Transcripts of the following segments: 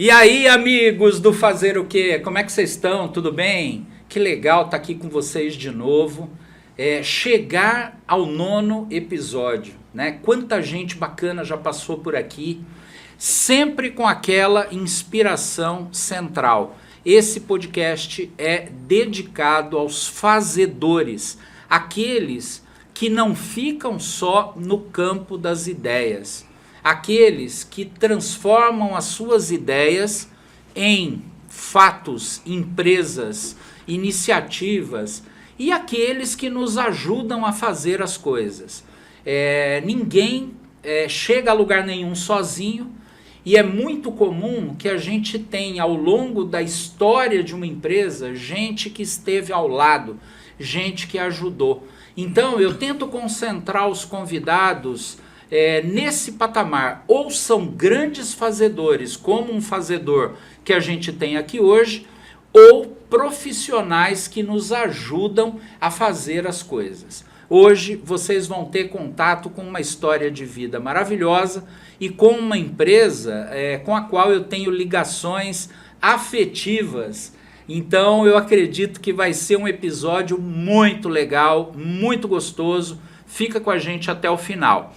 E aí, amigos do Fazer o Quê? Como é que vocês estão? Tudo bem? Que legal estar aqui com vocês de novo. Chegar ao 9º episódio, né? Quanta gente bacana já passou por aqui, sempre com aquela inspiração central. Esse podcast é dedicado aos fazedores, aqueles que não ficam só no campo das ideias, aqueles que transformam as suas ideias em fatos, empresas, iniciativas e aqueles que nos ajudam a fazer as coisas. Ninguém chega a lugar nenhum sozinho e é muito comum que a gente tenha ao longo da história de uma empresa gente que esteve ao lado, gente que ajudou. Então eu tento concentrar os convidados nesse patamar, ou são grandes fazedores, como um fazedor que a gente tem aqui hoje, ou profissionais que nos ajudam a fazer as coisas. Hoje vocês vão ter contato com uma história de vida maravilhosa e com uma empresa com a qual eu tenho ligações afetivas. Então eu acredito que vai ser um episódio muito legal, muito gostoso. Fica com a gente até o final.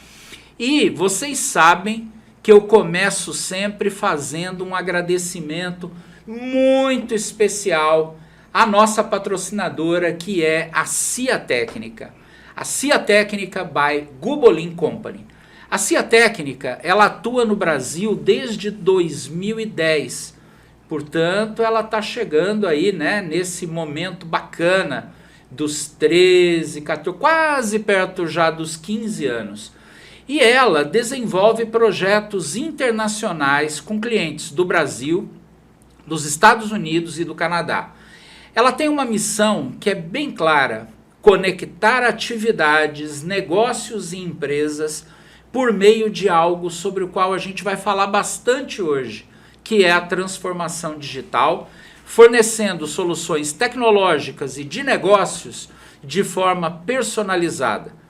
E vocês sabem que eu começo sempre fazendo um agradecimento muito especial à nossa patrocinadora, que é a CIA Técnica. A CIA Técnica by Gubolin Company. A CIA Técnica, ela atua no Brasil desde 2010. Portanto, ela está chegando aí, né, nesse momento bacana dos 13, 14, quase perto já dos 15 anos. E ela desenvolve projetos internacionais com clientes do Brasil, dos Estados Unidos e do Canadá. Ela tem uma missão que é bem clara: conectar atividades, negócios e empresas por meio de algo sobre o qual a gente vai falar bastante hoje, que é a transformação digital, fornecendo soluções tecnológicas e de negócios de forma personalizada.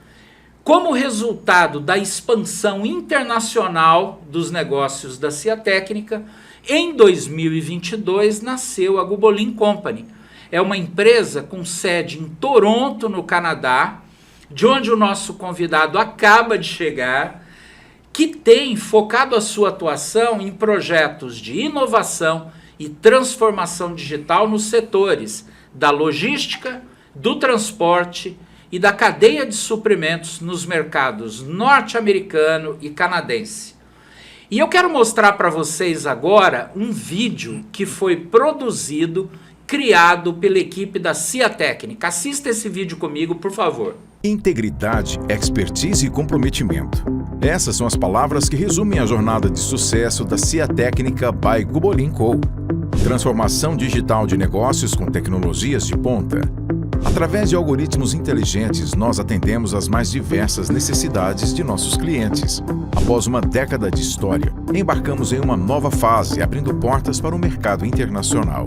Como resultado da expansão internacional dos negócios da CIA Técnica, em 2022 nasceu a Gubolin Company. É uma empresa com sede em Toronto, no Canadá, de onde o nosso convidado acaba de chegar, que tem focado a sua atuação em projetos de inovação e transformação digital nos setores da logística, do transporte e da cadeia de suprimentos nos mercados norte-americano e canadense. E eu quero mostrar para vocês agora um vídeo que foi produzido, criado pela equipe da CIA Técnica. Assista esse vídeo comigo, por favor. Integridade, expertise e comprometimento. Essas são as palavras que resumem a jornada de sucesso da CIA Técnica by Gubolin Co. Transformação digital de negócios com tecnologias de ponta. Através de algoritmos inteligentes, nós atendemos às mais diversas necessidades de nossos clientes. Após uma década de história, embarcamos em uma nova fase, abrindo portas para o mercado internacional.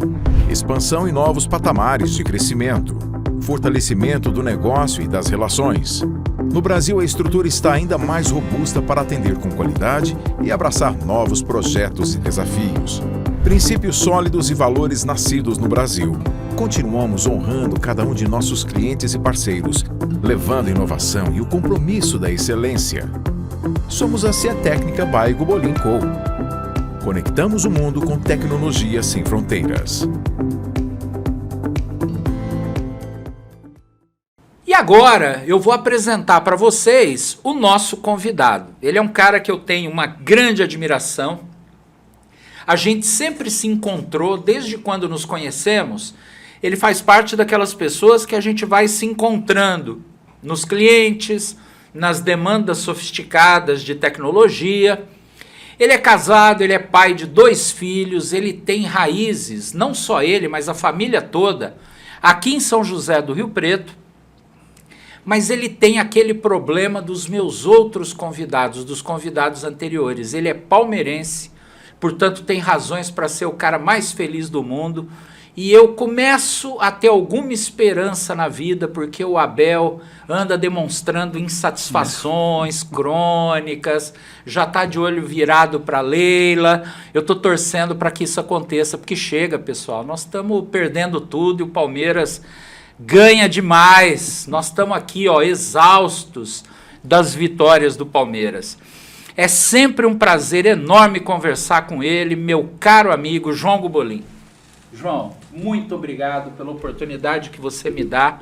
Expansão em novos patamares de crescimento. Fortalecimento do negócio e das relações. No Brasil, a estrutura está ainda mais robusta para atender com qualidade e abraçar novos projetos e desafios. Princípios sólidos e valores nascidos no Brasil. Continuamos honrando cada um de nossos clientes e parceiros, levando a inovação e o compromisso da excelência. Somos a CIA Técnica by Gubolin Co. Conectamos o mundo com tecnologia sem fronteiras. E agora eu vou apresentar para vocês o nosso convidado. Ele é um cara que eu tenho uma grande admiração. A gente sempre se encontrou desde quando nos conhecemos. Ele faz parte daquelas pessoas que a gente vai se encontrando nos clientes, nas demandas sofisticadas de tecnologia. Ele é casado, ele é pai de 2 filhos, ele tem raízes, não só ele, mas a família toda, aqui em São José do Rio Preto. Mas ele tem aquele problema dos meus outros convidados, dos convidados anteriores. Ele é palmeirense, portanto tem razões para ser o cara mais feliz do mundo. e eu começo a ter alguma esperança na vida, porque o Abel anda demonstrando insatisfações crônicas, já está de olho virado para Leila. Eu estou torcendo para que isso aconteça, porque chega, pessoal, nós estamos perdendo tudo e o Palmeiras ganha demais. Nós estamos aqui, ó, exaustos das vitórias do Palmeiras. É sempre um prazer enorme conversar com ele, meu caro amigo João Gubolin. João, muito obrigado pela oportunidade que você me dá.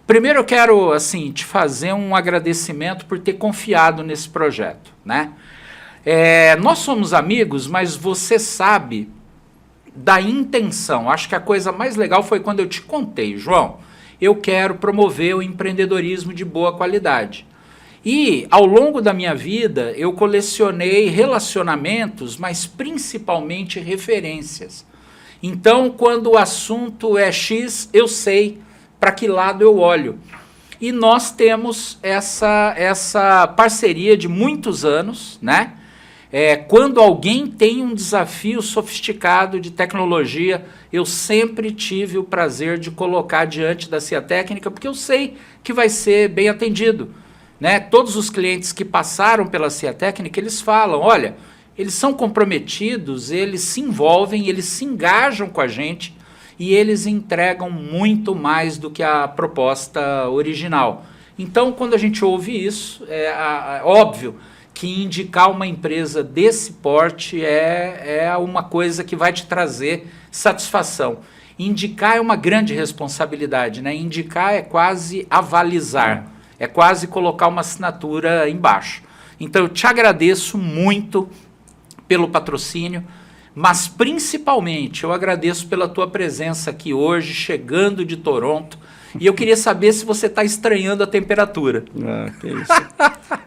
Primeiro eu quero, assim, te fazer um agradecimento por ter confiado nesse projeto, né? Nós somos amigos, mas você sabe da intenção. Acho que a coisa mais legal foi quando eu te contei, João, eu quero promover o empreendedorismo de boa qualidade. E, ao longo da minha vida, eu colecionei relacionamentos, mas principalmente referências. Então, quando o assunto é X, eu sei para que lado eu olho. E nós temos essa parceria de muitos anos, né? Quando alguém tem um desafio sofisticado de tecnologia, eu sempre tive o prazer de colocar diante da CIA Técnica, porque eu sei que vai ser bem atendido, né? Todos os clientes que passaram pela CIA Técnica, eles falam, olha, eles são comprometidos, eles se envolvem, eles se engajam com a gente e eles entregam muito mais do que a proposta original. Então, quando a gente ouve isso, é óbvio que indicar uma empresa desse porte é uma coisa que vai te trazer satisfação. Indicar é uma grande responsabilidade, né? Indicar é quase avalizar, é quase colocar uma assinatura embaixo. Então, eu te agradeço muito pelo patrocínio, mas principalmente eu agradeço pela tua presença aqui hoje, chegando de Toronto, e eu queria saber se você está estranhando a temperatura. Que isso.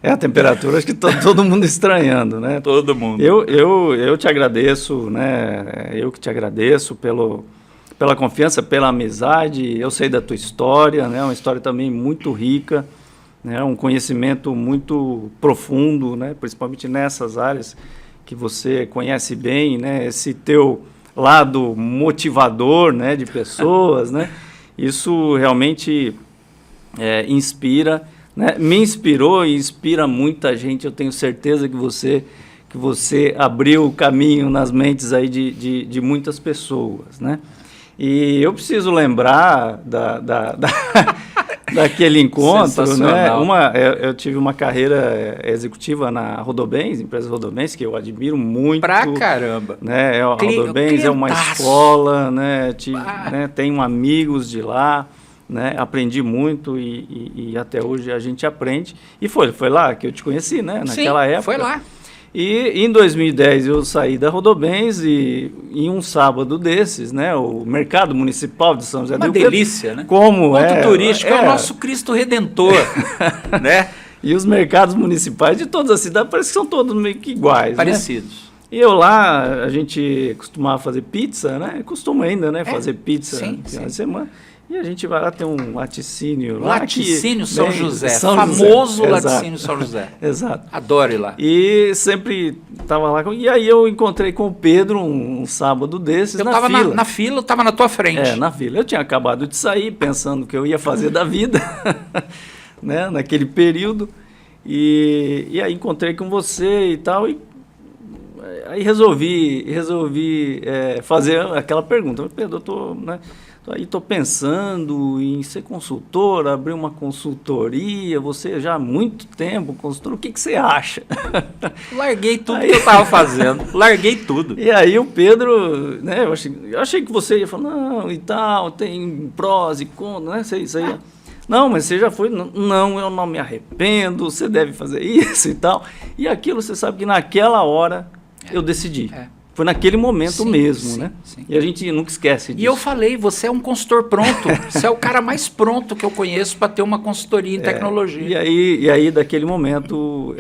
A temperatura, acho que todo mundo estranhando, né? Todo mundo. Eu te agradeço, né? Eu que te agradeço pela confiança, pela amizade. Eu sei da tua história, né? Uma história também muito rica, né? Um conhecimento muito profundo, né? Principalmente nessas áreas que você conhece bem, né? Esse teu lado motivador, né? De pessoas, né? Isso realmente inspira, né? Me inspirou e inspira muita gente. Eu tenho certeza que você abriu o caminho nas mentes aí de muitas pessoas, né? E eu preciso lembrar daquele encontro, né? Eu tive uma carreira executiva na Rodobens, empresa Rodobens, que eu admiro muito. Pra caramba! Né? A Rodobens é uma escola, né? Tenho amigos de lá, né? Aprendi muito e até hoje a gente aprende. E foi lá que eu te conheci, né? Naquela época. Foi lá. E em 2010 eu saí da Rodobens e em um sábado desses, né, o Mercado Municipal de São José do Rio Preto. Uma delícia, né? Como ponto turístico é o nosso Cristo Redentor, né? E os mercados municipais de todas as cidades parece que são todos meio que iguais, parecidos. Né? E eu lá, a gente costumava fazer pizza, né? Costuma ainda, né? Fazer pizza no final de semana. E a gente vai lá, tem um laticínio lá. Laticínio São José, famoso José. Laticínio São José. Exato. Adoro ir lá. E sempre estava lá. E aí eu encontrei com o Pedro um sábado desses na fila. Na fila, eu estava na tua frente. Na fila. Eu tinha acabado de sair, pensando o que eu ia fazer da vida, né? Naquele período. E aí encontrei com você e tal, e aí resolvi fazer aquela pergunta. Pedro, eu estou pensando em ser consultor, abrir uma consultoria, você já há muito tempo consultor, o que você acha? Larguei tudo que eu estava fazendo, larguei tudo. E aí o Pedro, né, eu achei que você ia falar, não, e tal, tem prós e contras, né, isso aí. Não, mas você já foi, não, eu não me arrependo, você deve fazer isso e tal. E aquilo, você sabe que naquela hora eu decidi. Foi naquele momento mesmo, né? Sim. E a gente nunca esquece disso. E eu falei, você é um consultor pronto. Você é o cara mais pronto que eu conheço para ter uma consultoria em tecnologia. E aí daquele momento,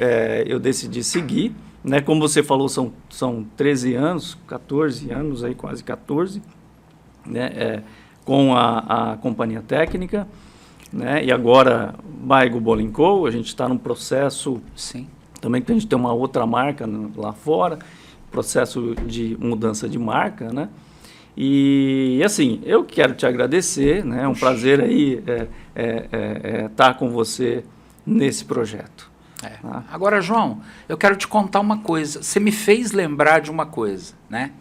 eu decidi seguir. Né? Como você falou, são 13 anos, 14 anos, aí, quase 14, né? Com a companhia técnica. Né? E agora, by Gubolin Co., a gente está num processo também que a gente tem uma outra marca lá fora, processo de mudança de marca, né? E assim, eu quero te agradecer, né? É um prazer aí estar com você nesse projeto. Tá? Agora, João, eu quero te contar uma coisa. Você me fez lembrar de uma coisa, né?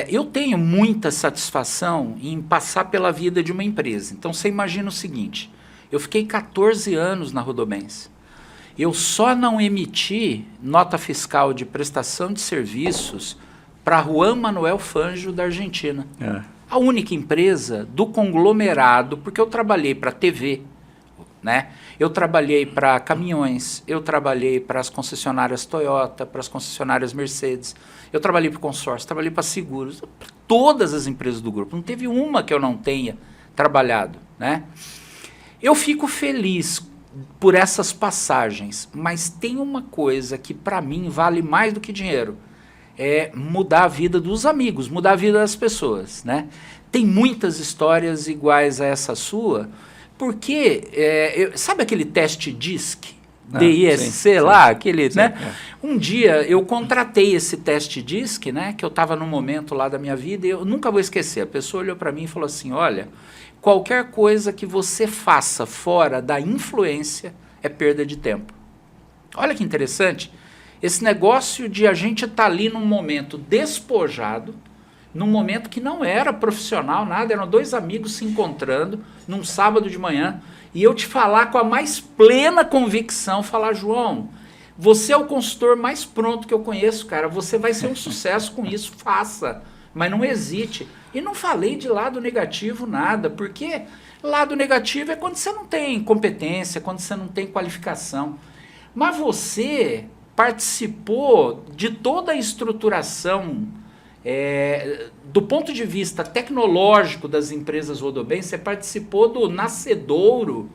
Eu tenho muita satisfação em passar pela vida de uma empresa. Então, você imagina o seguinte, eu fiquei 14 anos na Rodobens. Eu só não emiti nota fiscal de prestação de serviços para Juan Manuel Fangio, da Argentina. A única empresa do conglomerado, porque eu trabalhei para a TV, né? Eu trabalhei para caminhões, eu trabalhei para as concessionárias Toyota, para as concessionárias Mercedes, eu trabalhei para o consórcio, trabalhei para seguros, todas as empresas do grupo. Não teve uma que eu não tenha trabalhado, né? Eu fico feliz por essas passagens, mas tem uma coisa que para mim vale mais do que dinheiro, é mudar a vida dos amigos, mudar a vida das pessoas, né? Tem muitas histórias iguais a essa sua, porque, sabe aquele teste DISC? DISC lá, aquele, né? Um dia eu contratei esse teste DISC, né? Que eu estava num momento lá da minha vida e eu nunca vou esquecer. A pessoa olhou para mim e falou assim, olha, qualquer coisa que você faça fora da influência é perda de tempo. Olha que interessante. Esse negócio de a gente estar ali num momento despojado, num momento que não era profissional, nada, eram dois amigos se encontrando num sábado de manhã, e eu te falar com a mais plena convicção, falar, João, você é o consultor mais pronto que eu conheço, cara, você vai ser um sucesso com isso, faça, mas não hesite. E não falei de lado negativo nada, porque lado negativo é quando você não tem competência, quando você não tem qualificação. Mas você participou de toda a estruturação do ponto de vista tecnológico das empresas Rodobens, você participou do nascedouro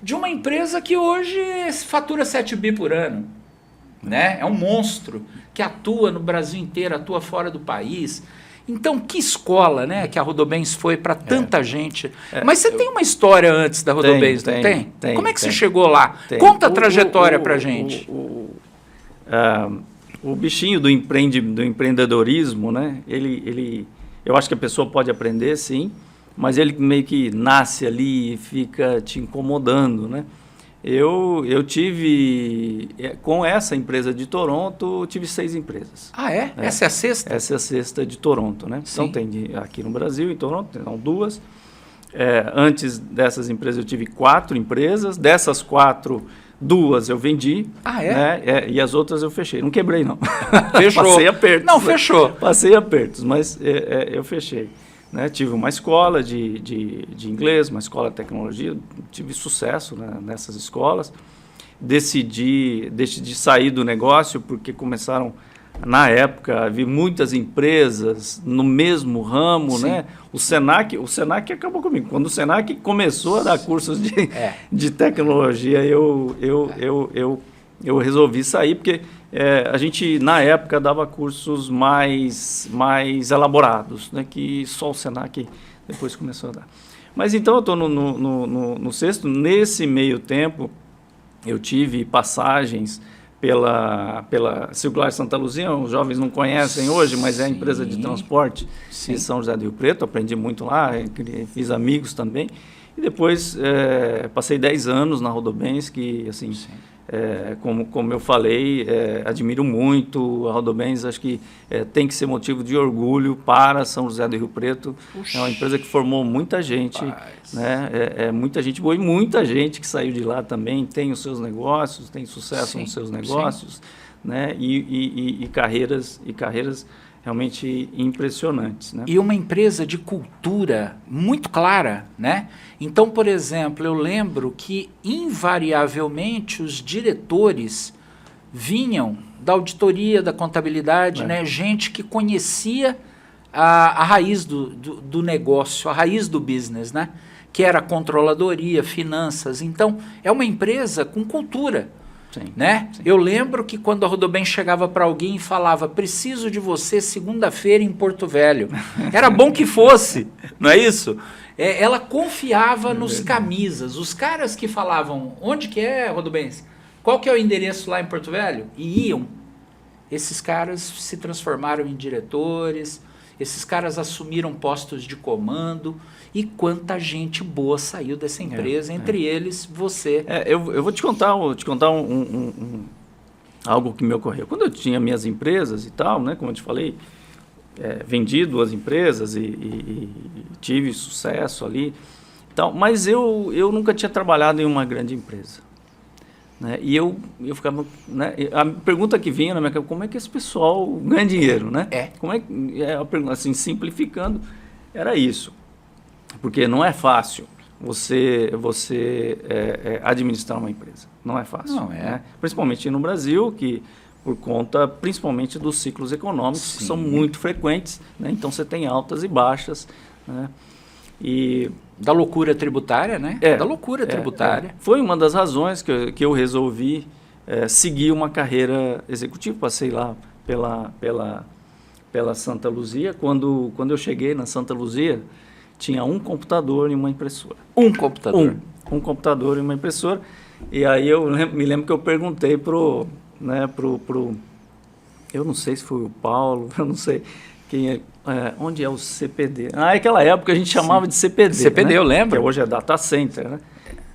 de uma empresa que hoje fatura 7 bi por ano, né? É um monstro que atua no Brasil inteiro, atua fora do país. Então, que escola, né, que a Rodobens foi para tanta gente. Mas você tem uma história antes da Rodobens, não tem? Como é que você chegou lá? Conta a trajetória para a gente. O bichinho do empreendedorismo, né? Eu acho que a pessoa pode aprender, sim, mas ele meio que nasce ali e fica te incomodando, né? Eu tive, com essa empresa de Toronto, eu tive 6 empresas. Ah, é? Essa é a sexta? Essa é a sexta de Toronto, né? Sim. Então tem aqui no Brasil, em Toronto, são 2. Antes dessas empresas eu tive 4 empresas, dessas 4... 2 eu vendi, né? E as outras eu fechei. Não quebrei, não. Fechou. Passei apertos. Não, fechou. Passei apertos, mas eu fechei. Né? Tive uma escola de inglês, uma escola de tecnologia, tive sucesso, né, nessas escolas. Decidi sair do negócio porque começaram, na época, a vir muitas empresas no mesmo ramo, né? O Senac acabou comigo. Quando o Senac começou a dar cursos de tecnologia, eu resolvi sair, porque a gente, na época, dava cursos mais elaborados, né? Que só o Senac depois começou a dar. Mas então eu estou no sexto. Nesse meio tempo, eu tive passagens pela Circular Santa Luzia, os jovens não conhecem hoje, mas é a empresa de transporte de São José do Rio Preto, aprendi muito lá, fiz amigos também, e depois passei 10 anos na Rodobens, que assim, como eu falei, admiro muito a Rodobens, acho que tem que ser motivo de orgulho para São José do Rio Preto. É uma empresa que formou muita gente, né? Muita gente boa, e muita gente que saiu de lá também tem os seus negócios, tem sucesso nos seus negócios, né? E carreiras realmente impressionantes, né? E uma empresa de cultura muito clara, né? Então, por exemplo, eu lembro que invariavelmente os diretores vinham da auditoria, da contabilidade, né? Gente que conhecia a raiz do negócio, a raiz do business, né? Que era controladoria, finanças. Então, é uma empresa com cultura. Sim, né? Sim. Eu lembro que quando a Rodobens chegava para alguém e falava, preciso de você segunda-feira em Porto Velho. Era bom que fosse, não é isso? Ela confiava nos camisas. Os caras que falavam, onde que é, Rodobens? Qual que é o endereço lá em Porto Velho? E iam. Esses caras se transformaram em diretores. esses caras assumiram postos de comando e quanta gente boa saiu dessa empresa, entre eles você. Eu vou te contar, algo que me ocorreu. Quando eu tinha minhas empresas e tal, né, como eu te falei, vendi 2 empresas e tive sucesso ali, tal, mas eu nunca tinha trabalhado em uma grande empresa. Né, e eu ficava, né, a pergunta que vinha na minha cabeça, como é que esse pessoal ganha dinheiro, né? Como assim, simplificando, era isso. Porque não é fácil você administrar uma empresa. Não é fácil. Não é. Né? Principalmente no Brasil, que por conta principalmente dos ciclos econômicos, que são muito frequentes. Né? Então você tem altas e baixas. Né? E da loucura tributária, né? Da loucura tributária. Foi uma das razões que eu resolvi seguir uma carreira executiva. Passei lá pela Santa Luzia. Quando eu cheguei na Santa Luzia, tinha um computador e uma impressora. Um computador? Um computador e uma impressora. E aí eu me lembro que eu perguntei pro eu não sei se foi o Paulo, eu não sei quem onde é o CPD. Naquela época a gente chamava de CPD. CPD, né? Eu lembro. Que hoje é data center, né?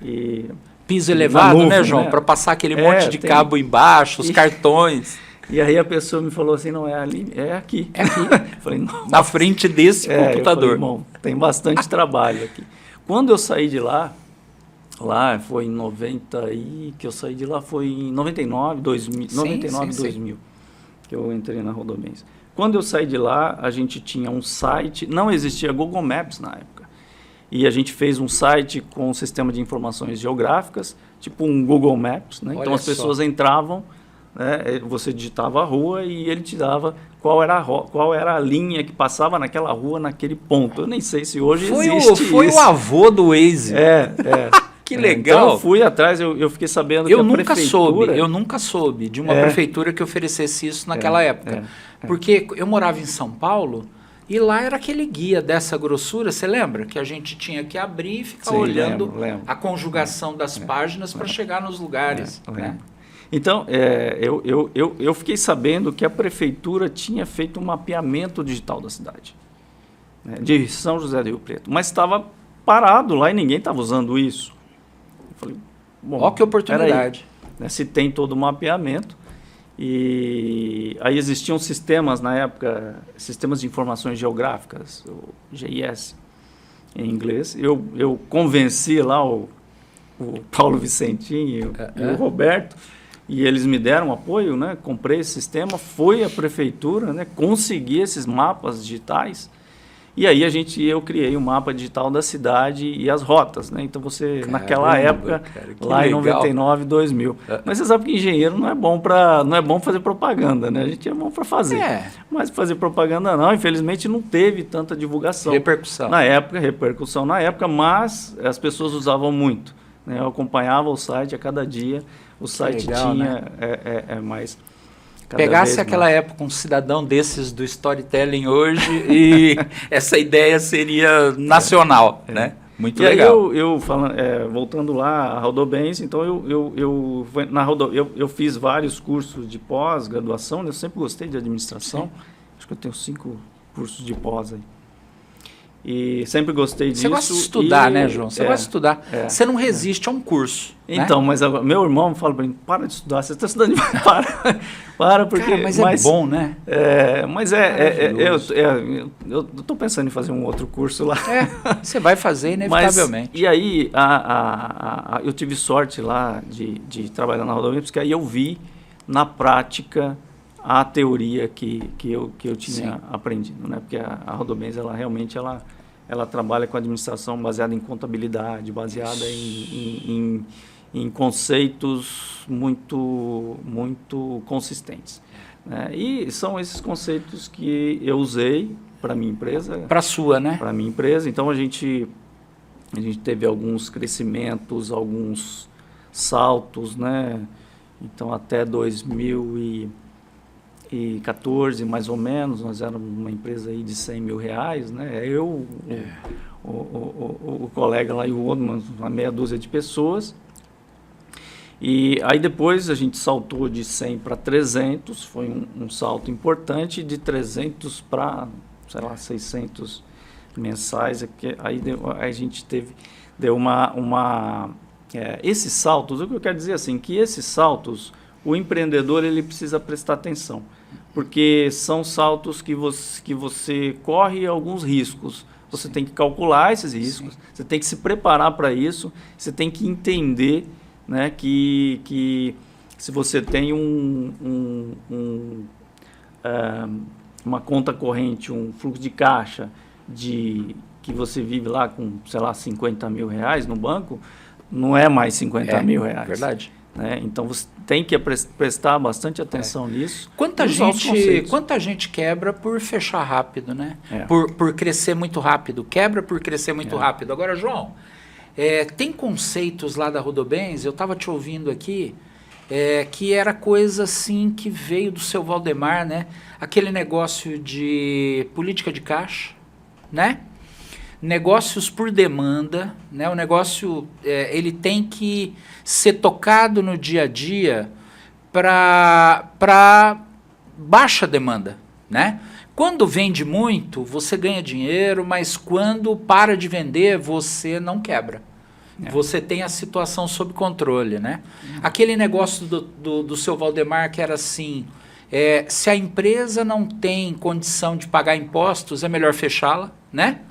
E piso elevado, nuvem, né, João? Para passar aquele monte de cabo embaixo, os cartões. E aí a pessoa me falou assim, não é ali, é aqui. É aqui. Falei, na frente desse computador. Eu falei, irmão, tem bastante trabalho aqui. Quando eu saí de lá foi em 90 que eu saí de lá foi em 99, 2000, 2000, que eu entrei na Rodobens. Quando eu saí de lá, a gente tinha um site, não existia Google Maps na época. E a gente fez um site com um sistema de informações geográficas, tipo um Google Maps, né? Então as pessoas entravam, né? Você digitava a rua e ele te dava qual era a linha que passava naquela rua, naquele ponto. Eu nem sei se hoje existe isso. Foi o avô do Waze. Que legal. Então eu fui atrás, eu fiquei sabendo que a prefeitura... Eu nunca soube de uma prefeitura que oferecesse isso naquela época. Porque eu morava em São Paulo e lá era aquele guia dessa grossura, você lembra? Que a gente tinha que abrir e ficar olhando lembro. A conjugação das páginas para chegar nos lugares. Né? Então, eu fiquei sabendo que a prefeitura tinha feito um mapeamento digital da cidade, né, de São José do Rio Preto, mas estava parado lá e ninguém estava usando isso. Eu falei, bom, ó que oportunidade. Aí, né, se tem todo o mapeamento, e aí existiam sistemas na época, sistemas de informações geográficas, o GIS em inglês. Eu convenci lá o Paulo Vicentinho e o Roberto, e eles me deram apoio, né? Comprei esse sistema, fui à prefeitura, né? Consegui esses mapas digitais, e aí eu criei o mapa digital da cidade e as rotas, né? Então naquela época, lá em 99, 2000. Mas você sabe que engenheiro não é bom fazer propaganda, né? A gente é bom para fazer. Mas fazer propaganda não, infelizmente não teve tanta divulgação. Repercussão na época, mas as pessoas usavam muito. Né? Eu acompanhava o site a cada dia, o site tinha mais... Pegasse aquela época um cidadão desses do storytelling hoje e essa ideia seria nacional, né? Muito legal. E aí voltando lá a Rodobens, então eu fiz vários cursos de pós-graduação, né? Eu sempre gostei de administração, acho que eu tenho 5 cursos de pós aí. E sempre gostei disso. Você gosta de estudar, né, João? Você gosta de estudar. Você não resiste a um curso. Então, né? Mas meu irmão fala para mim, para de estudar, você está estudando demais, para, porque... Cara, mas é bom, né? Eu estou pensando em fazer um outro curso lá. Você vai fazer inevitavelmente. E aí, eu tive sorte lá de trabalhar na Rodovia, porque aí eu vi na prática a teoria que eu tinha aprendido, né? Porque a Rodobens, ela realmente ela trabalha com administração baseada em contabilidade, baseada em conceitos muito consistentes, né? E são esses conceitos que eu usei para minha empresa. Para a sua, né? Para minha empresa. Então a gente teve alguns crescimentos, alguns saltos, né? Então até 2014, mais ou menos, nós éramos uma empresa aí de R$100 mil, né? O colega lá e o outro, uma meia dúzia de pessoas. E aí depois a gente saltou de 100 para 300, foi um salto importante, de 300 para sei lá, 600 mensais. Aí a gente deu esses saltos, o que eu quero dizer assim, que esses saltos, o empreendedor ele precisa prestar atenção, porque são saltos que você corre alguns riscos. Você tem que calcular esses riscos, você tem que se preparar para isso, você tem que entender, né, que se você tem uma conta corrente, um fluxo de caixa que você vive lá com, sei lá, 50 mil reais no banco, não é mais 50 mil reais. Verdade. Né? Então, você tem que prestar bastante atenção nisso. Quanta gente quebra por fechar rápido, né? Por crescer muito rápido. Quebra por crescer muito rápido. Agora, João, tem conceitos lá da Rodobens, eu estava te ouvindo aqui, que era coisa assim que veio do seu Valdemar, né? Aquele negócio de política de caixa, né? Negócios por demanda, né? O negócio ele tem que ser tocado no dia a dia para baixa demanda, né? Quando vende muito, você ganha dinheiro, mas quando para de vender, você não quebra. Você tem a situação sob controle, né? Aquele negócio do seu Valdemar que era assim, se a empresa não tem condição de pagar impostos, é melhor fechá-la, né?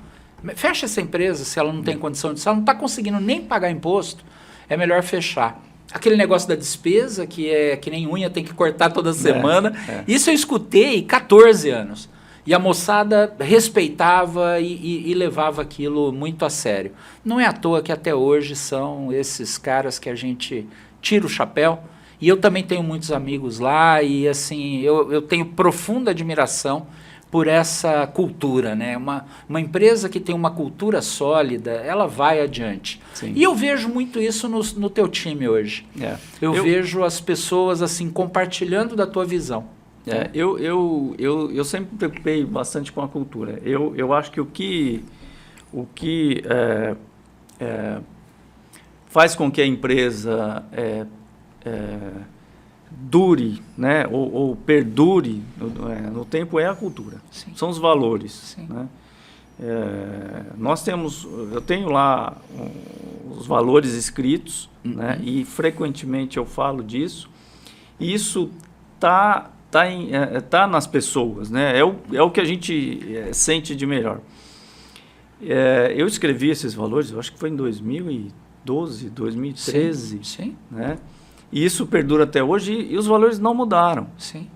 Fecha essa empresa se ela não tem condição se ela não está conseguindo nem pagar imposto, é melhor fechar. Aquele negócio da despesa, que é que nem unha, tem que cortar toda semana. Isso eu escutei 14 anos. E a moçada respeitava e levava aquilo muito a sério. Não é à toa que até hoje são esses caras que a gente tira o chapéu. E eu também tenho muitos amigos lá e assim, eu tenho profunda admiração por essa cultura, né? Uma empresa que tem uma cultura sólida, ela vai adiante. Sim. E eu vejo muito isso no teu time hoje. Eu vejo as pessoas assim compartilhando da tua visão. Eu sempre me preocupei bastante com a cultura. Eu acho que o que faz com que a empresa dure, né, ou perdure no tempo é a cultura. Sim. São os valores. Sim. Né? Eu tenho lá os valores escritos, né, e frequentemente eu falo disso. E isso tá nas pessoas, né? É o que a gente sente de melhor. Eu escrevi esses valores, eu acho que foi em 2012, 2013. Sim. Né? E isso perdura até hoje e os valores não mudaram. Sim.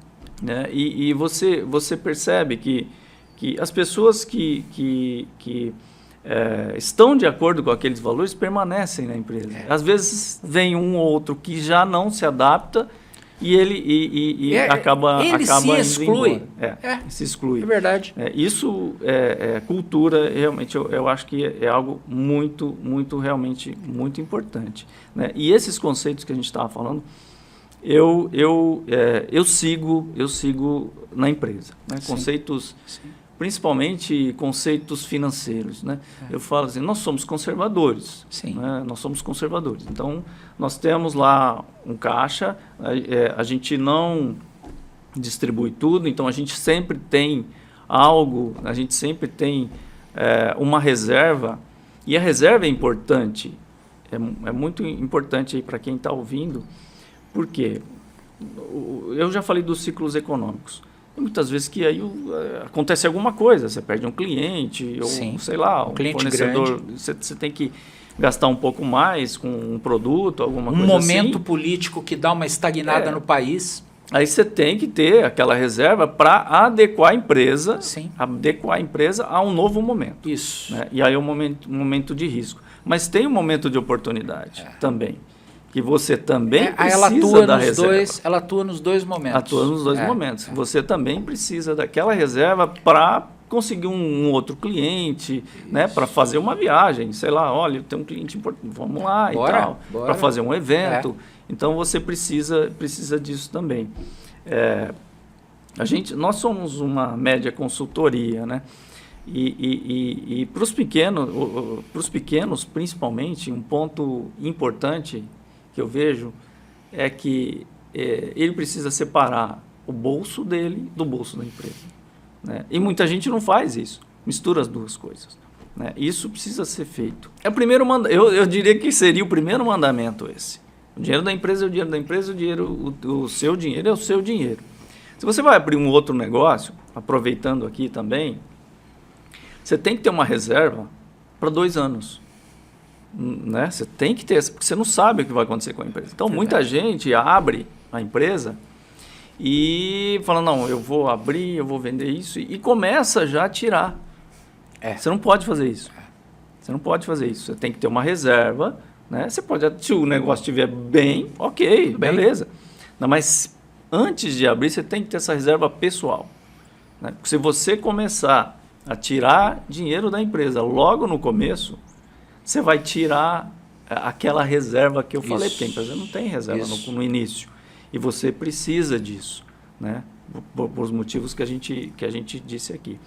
Né? E você percebe que as pessoas que estão de acordo com aqueles valores permanecem na empresa. Às vezes vem um ou outro que já não se adapta e ele acaba se exclui. Se exclui. É verdade. Isso cultura, realmente, eu acho que é algo muito, muito, realmente, muito importante. Né? E esses conceitos que a gente estava falando, eu sigo na empresa. Né? Conceitos, principalmente conceitos financeiros. Né? Eu falo assim, nós somos conservadores. Né? Nós somos conservadores. Então, nós temos lá um caixa, a gente não distribui tudo, então a gente sempre tem algo, a gente sempre tem uma reserva, e a reserva é importante, é muito importante para quem está ouvindo, porque eu já falei dos ciclos econômicos. E muitas vezes que aí acontece alguma coisa, você perde um cliente, ou sei lá, um fornecedor, você tem que gastar um pouco mais com um produto, alguma coisa assim. Um momento político que dá uma estagnada no país. Aí você tem que ter aquela reserva para adequar a empresa a um novo momento. Isso. Né? E aí é um momento de risco. Mas tem um momento de oportunidade também. Que você também precisa da reserva. Ela atua nos dois momentos. Atua nos dois momentos. Você também precisa daquela reserva para conseguir um outro cliente, né, para fazer uma viagem. Sei lá, olha, eu tenho um cliente importante, vamos lá e tal. Para fazer um evento. Então, você precisa disso também. Nós somos uma média consultoria, né? E para os pequenos, principalmente, um ponto importante que eu vejo é que ele precisa separar o bolso dele do bolso da empresa. né? E muita gente não faz isso, mistura as duas coisas, né? Isso precisa ser feito. É o primeiro eu diria que seria o primeiro mandamento esse. O dinheiro da empresa é o dinheiro da empresa, o seu dinheiro é o seu dinheiro. Se você vai abrir um outro negócio, aproveitando aqui também, você tem que ter uma reserva para 2 anos. Né? Você tem que ter, porque você não sabe o que vai acontecer com a empresa. Então, muita gente abre a empresa e fala, não, eu vou abrir, eu vou vender isso, e começa já a tirar. Você não pode fazer isso. Você não pode fazer isso. Você tem que ter uma reserva, né? Você pode, se o negócio estiver bem, ok, beleza. Não, mas antes de abrir, você tem que ter essa reserva pessoal, né? Porque se você começar a tirar dinheiro da empresa logo no começo, você vai tirar aquela reserva que eu falei, porque a empresa não tem reserva no início. E você precisa disso, né? Por os motivos que a gente disse aqui.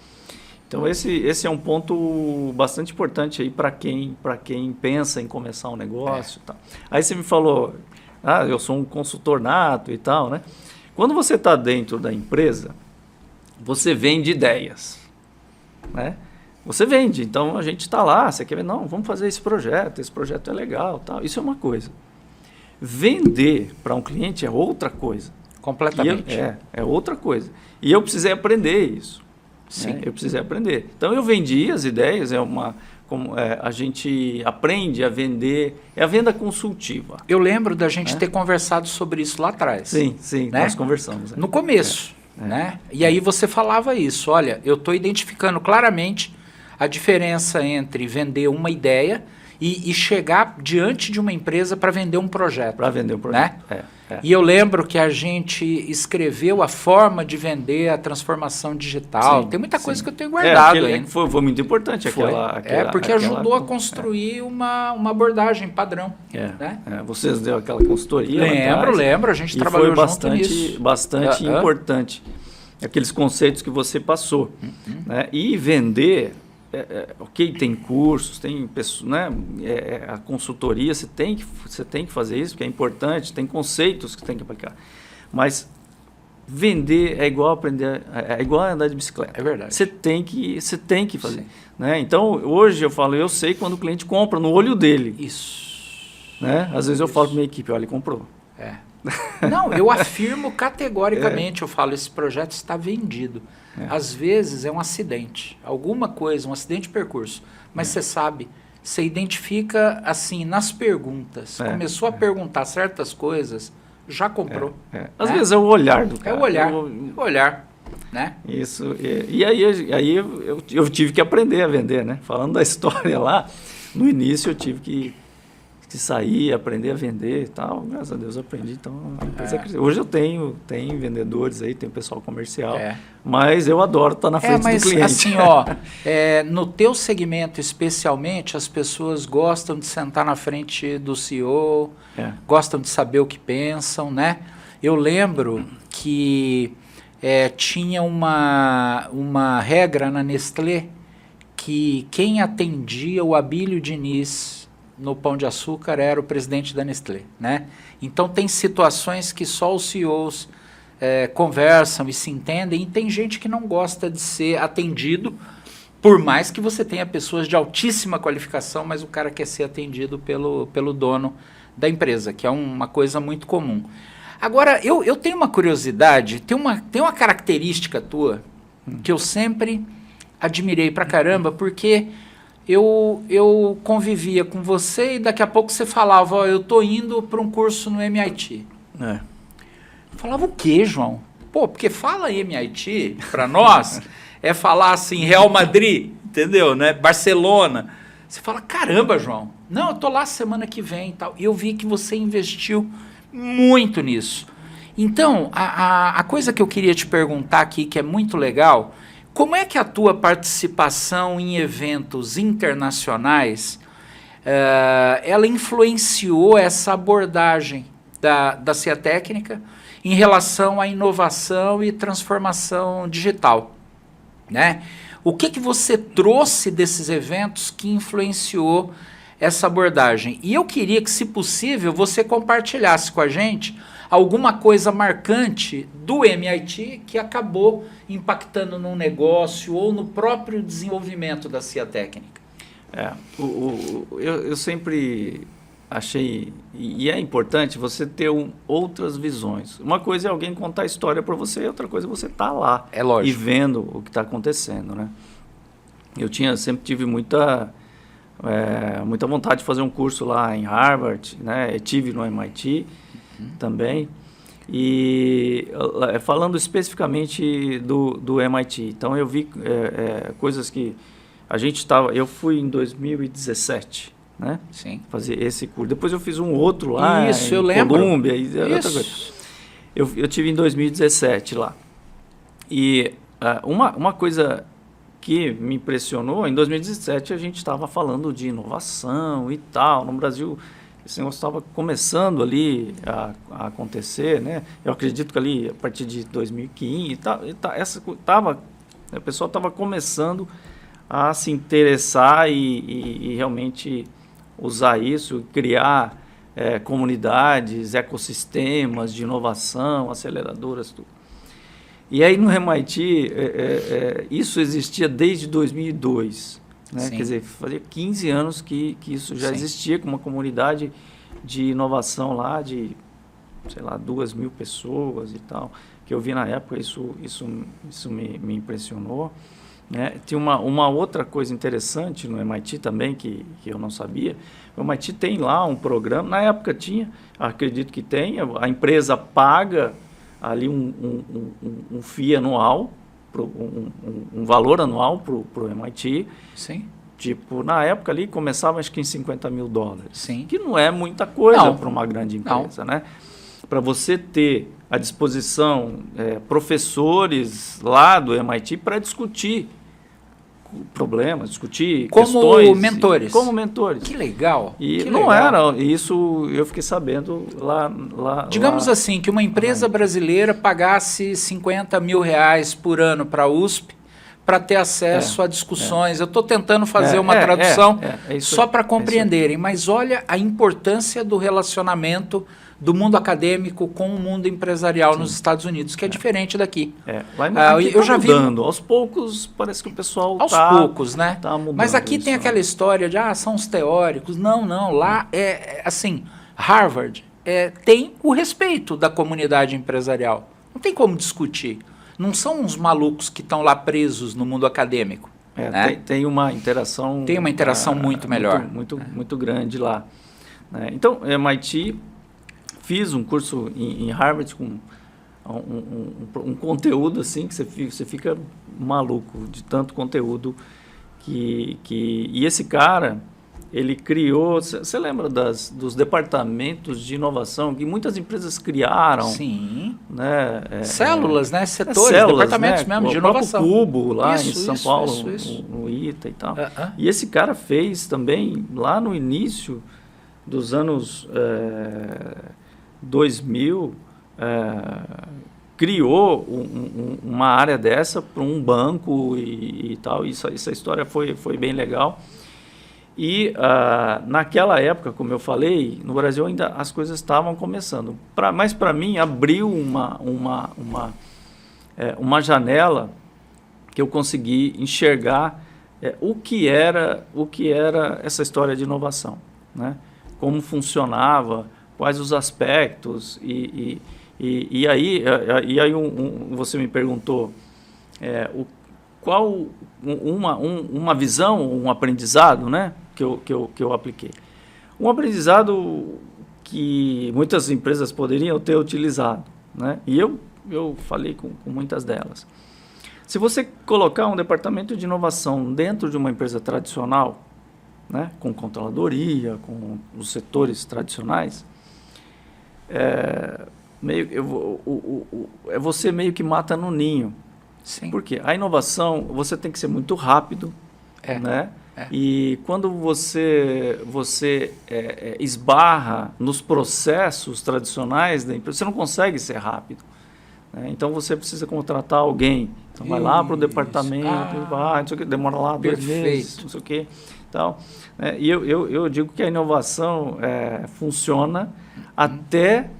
Então, esse é um ponto bastante importante aí para quem pensa em começar um negócio. Tá. Aí você me falou, eu sou um consultor nato e tal, né? Quando você está dentro da empresa, você vende ideias, né? Você vende, então a gente está lá, você quer ver, não, vamos fazer esse projeto é legal, tal. Isso é uma coisa. Vender para um cliente é outra coisa. Completamente. É outra coisa. E eu precisei aprender isso. Sim. Né? Eu precisei aprender. Então eu vendi as ideias, a gente aprende a vender, é a venda consultiva. Eu lembro da gente ter conversado sobre isso lá atrás. Sim, né? Nós conversamos. No começo. Né? E aí você falava isso, olha, eu estou identificando claramente a diferença entre vender uma ideia e chegar diante de uma empresa para vender um projeto. Para vender um projeto. Né? E eu lembro que a gente escreveu a forma de vender a transformação digital. Tem muita coisa que eu tenho guardado ainda. Foi muito importante porque ajudou a construir uma abordagem padrão. Né? Vocês deu aquela consultoria. Lembro, a gente trabalhou junto nisso. Foi bastante importante. Aqueles conceitos que você passou. Né? E vender... ok, tem cursos, tem pessoas, né? A consultoria, você tem que fazer isso, porque é importante, tem conceitos que você tem que aplicar. Mas vender é igual aprender, é igual andar de bicicleta. É verdade. Você tem que fazer. Né? Então, hoje eu falo, eu sei quando o cliente compra no olho dele. Isso. Né? Às vezes eu falo para minha equipe, olha, ele comprou. Não, eu afirmo categoricamente, eu falo, esse projeto está vendido. Às vezes é um acidente, alguma coisa, um acidente de percurso. Mas você sabe, você identifica assim nas perguntas. Começou a perguntar certas coisas, já comprou. Às vezes é o olhar do cara. É o olhar. Né? Isso. E aí eu tive que aprender a vender, né? Falando da história lá, no início eu tive que sair, aprender a vender e tal. Graças a Deus eu aprendi. Então, a empresa cresceu. Hoje eu tenho vendedores aí, tem pessoal comercial, mas eu adoro estar na frente do cliente. Assim, no teu segmento especialmente, as pessoas gostam de sentar na frente do CEO, gostam de saber o que pensam, né? Eu lembro que tinha uma regra na Nestlé que quem atendia o Abílio Diniz no Pão de Açúcar era o presidente da Nestlé, né? Então tem situações que só os CEOs conversam e se entendem, e tem gente que não gosta de ser atendido, por mais que você tenha pessoas de altíssima qualificação, mas o cara quer ser atendido pelo dono da empresa, que é uma coisa muito comum. Agora, eu tenho uma curiosidade, tem uma característica tua que eu sempre admirei pra caramba, porque eu convivia com você e daqui a pouco você falava, eu tô indo para um curso no MIT. Eu falava, o quê, João? Pô, porque fala MIT para nós é falar assim, Real Madrid, entendeu? Né? Barcelona. Você fala, caramba, João. Não, eu tô lá semana que vem e tal. E eu vi que você investiu muito nisso. Então, a coisa que eu queria te perguntar aqui, que é muito legal, como é que a tua participação em eventos internacionais, ela influenciou essa abordagem da CIA Técnica em relação à inovação e transformação digital, né? O que você trouxe desses eventos que influenciou essa abordagem? E eu queria que, se possível, você compartilhasse com a gente alguma coisa marcante do MIT que acabou impactando no negócio ou no próprio desenvolvimento da CIA Técnica? Eu sempre achei, e é importante você ter outras visões. Uma coisa é alguém contar a história para você, outra coisa é você estar lá e vendo o que está acontecendo, né? Eu sempre tive muita vontade de fazer um curso lá em Harvard, né? Eu tive no MIT também. E falando especificamente do MIT, então eu vi coisas que a gente estava... Eu fui em 2017, né? Sim. Fazer esse curso. Depois eu fiz um outro lá em Colômbia. E outra coisa. Eu tive em 2017 lá. E uma coisa que me impressionou, em 2017 a gente estava falando de inovação e tal. No Brasil, esse negócio estava começando ali a acontecer, né? Eu acredito que ali, a partir de 2015, o pessoal estava começando a se interessar e realmente usar isso, criar comunidades, ecossistemas de inovação, aceleradoras, tudo. E aí no MIT, isso existia desde 2002, né? Quer dizer, fazia 15 anos que isso já existia, com uma comunidade de inovação lá de, sei lá, 2.000 pessoas e tal, que eu vi na época, isso me impressionou. Né? Tem uma outra coisa interessante no MIT também, que eu não sabia. O MIT tem lá um programa, na época tinha, acredito que tenha, a empresa paga ali um FII anual, um valor anual para o MIT. Sim. Tipo, na época ali começava acho que em $50 mil. Sim. Que não é muita coisa para uma grande empresa, né? Para você ter à disposição professores lá do MIT para discutir problemas, discutir questões. Como mentores. Que legal. E que não legal. era, isso eu fiquei sabendo lá. Digamos assim, que uma empresa brasileira pagasse R$50 mil por ano para a USP para ter acesso a discussões. Eu estou tentando fazer uma tradução só para compreenderem, mas olha a importância do relacionamento do mundo acadêmico com o mundo empresarial nos Estados Unidos, que é diferente daqui. Eu já vi aos poucos, parece que o pessoal aos poucos, né? Tá mudando. Mas aqui tem aquela história de são os teóricos. Não, lá assim, Harvard tem o respeito da comunidade empresarial. Não tem como discutir. Não são uns malucos que estão lá presos no mundo acadêmico. Né? Tem uma interação. Tem uma interação muito melhor. Muito grande lá. Né? Então, MIT, fiz um curso em Harvard com um conteúdo assim que você fica maluco de tanto conteúdo e esse cara, ele criou, você lembra dos departamentos de inovação que muitas empresas criaram? Sim. Né? Células, né? Setores, departamentos mesmo de inovação. O Cubo lá em São Paulo, no ITA e tal. E esse cara fez também, lá no início dos anos 2000, criou uma área dessa para um banco e tal. Essa história foi bem legal. E naquela época, como eu falei, no Brasil ainda as coisas estavam começando. Mas para mim abriu uma janela que eu consegui enxergar o que era essa história de inovação, né? Como funcionava, quais os aspectos e aí você me perguntou qual uma visão, um aprendizado, né, que eu apliquei. Um aprendizado que muitas empresas poderiam ter utilizado, né, e eu falei com muitas delas. Se você colocar um departamento de inovação dentro de uma empresa tradicional, né, com controladoria, com os setores tradicionais, você meio que mata no ninho. Sim. Porque a inovação, você tem que ser muito rápido, né? E quando você esbarra nos processos tradicionais da empresa, você não consegue ser rápido. Né? Então, você precisa contratar alguém. Então, vai lá para o departamento, não sei o que, demora lá 2 meses, não sei o que. Então, e eu digo que a inovação funciona até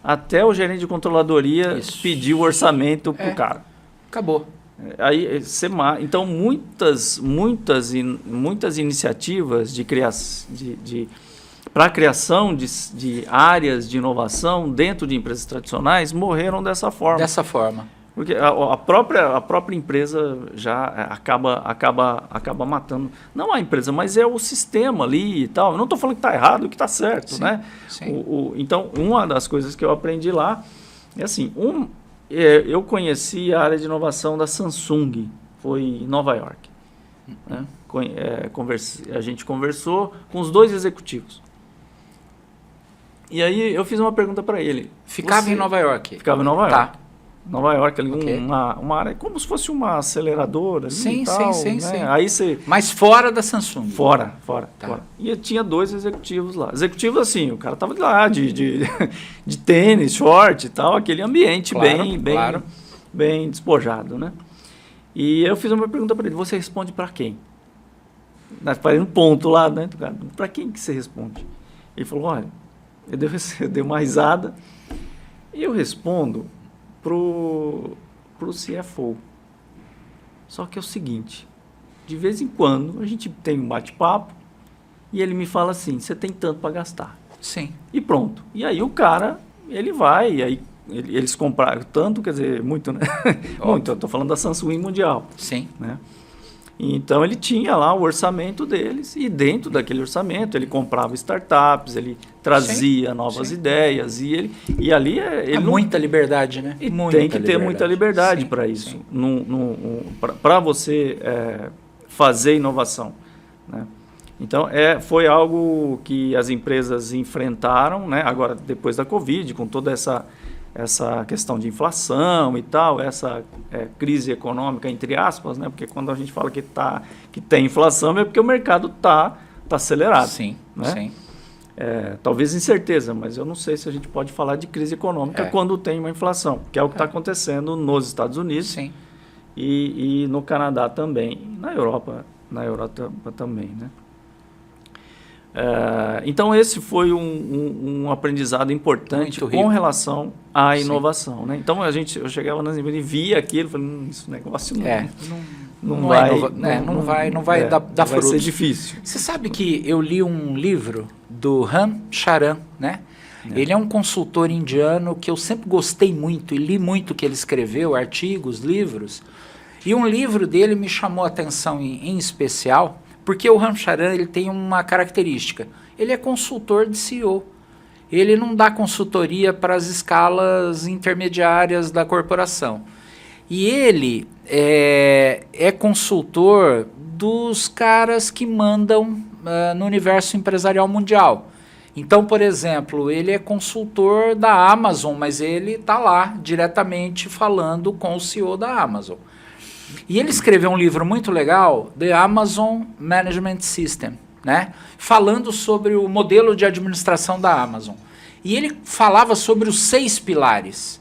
até o gerente de controladoria Isso. pedir o orçamento para o cara. Acabou. Aí, então, muitas iniciativas para a criação de áreas de inovação dentro de empresas tradicionais morreram dessa forma. Dessa forma. Porque a própria empresa já acaba matando. Não a empresa, mas é o sistema ali e tal. Eu não estou falando que está errado, que está certo, Sim, né? sim. Então, uma das coisas que eu aprendi lá é assim, eu conheci a área de inovação da Samsung, foi em Nova York. Né? A gente conversou com os 2 executivos. E aí eu fiz uma pergunta para ele. Ficava em Nova York? Ficava em Nova York. Tá. Nova York, ali, Ok. uma área como se fosse uma aceleradora. Ali Sim, e tal, sim, né? sim. Aí você... Mas fora da Samsung? Fora. Tá. E tinha 2 executivos lá. Executivos assim, o cara tava lá de tênis, short e tal, aquele ambiente Claro. bem despojado, né? E eu fiz uma pergunta para ele, você responde para quem? Nós parei um ponto lá, né? Para quem que você responde? Ele falou, olha, eu dei uma risada e eu respondo pro CFO. Só que é o seguinte, de vez em quando a gente tem um bate-papo e ele me fala assim, você tem tanto para gastar. Sim. E pronto. E aí o cara, ele vai, e aí eles compraram tanto, quer dizer, muito, né? Muito, eu estou falando da Samsung Mundial. Sim. Né? Então ele tinha lá o orçamento deles e dentro daquele orçamento ele comprava startups, ele trazia novas ideias e ali ele muita liberdade, né? E tem que ter muita liberdade para isso, para você fazer inovação, né? Então foi algo que as empresas enfrentaram, né? Agora depois da Covid, com toda essa questão de inflação e tal, essa crise econômica, entre aspas, né? Porque quando a gente fala que tem inflação é porque o mercado está acelerado. Sim, né? sim. Talvez incerteza, mas eu não sei se a gente pode falar de crise econômica quando tem uma inflação, que é o que está acontecendo nos Estados Unidos Sim. E no Canadá também, na Europa também, né? Então esse foi um aprendizado importante com relação à inovação, né? Então eu chegava nas empresas e via aquilo, falei, esse negócio não vai dar frutos. Vai ser difícil. Você sabe que eu li um livro do Ram Charan, né? Ele é um consultor indiano que eu sempre gostei muito e li muito o que ele escreveu, artigos, livros. E um livro dele me chamou a atenção em especial, porque o Ram Charan ele tem uma característica. Ele é consultor de CEO. Ele não dá consultoria para as escalas intermediárias da corporação. E ele é consultor dos caras que mandam no universo empresarial mundial. Então, por exemplo, ele é consultor da Amazon, mas ele está lá diretamente falando com o CEO da Amazon. E ele escreveu um livro muito legal, The Amazon Management System, né? Falando sobre o modelo de administração da Amazon. E ele falava sobre os 6 pilares.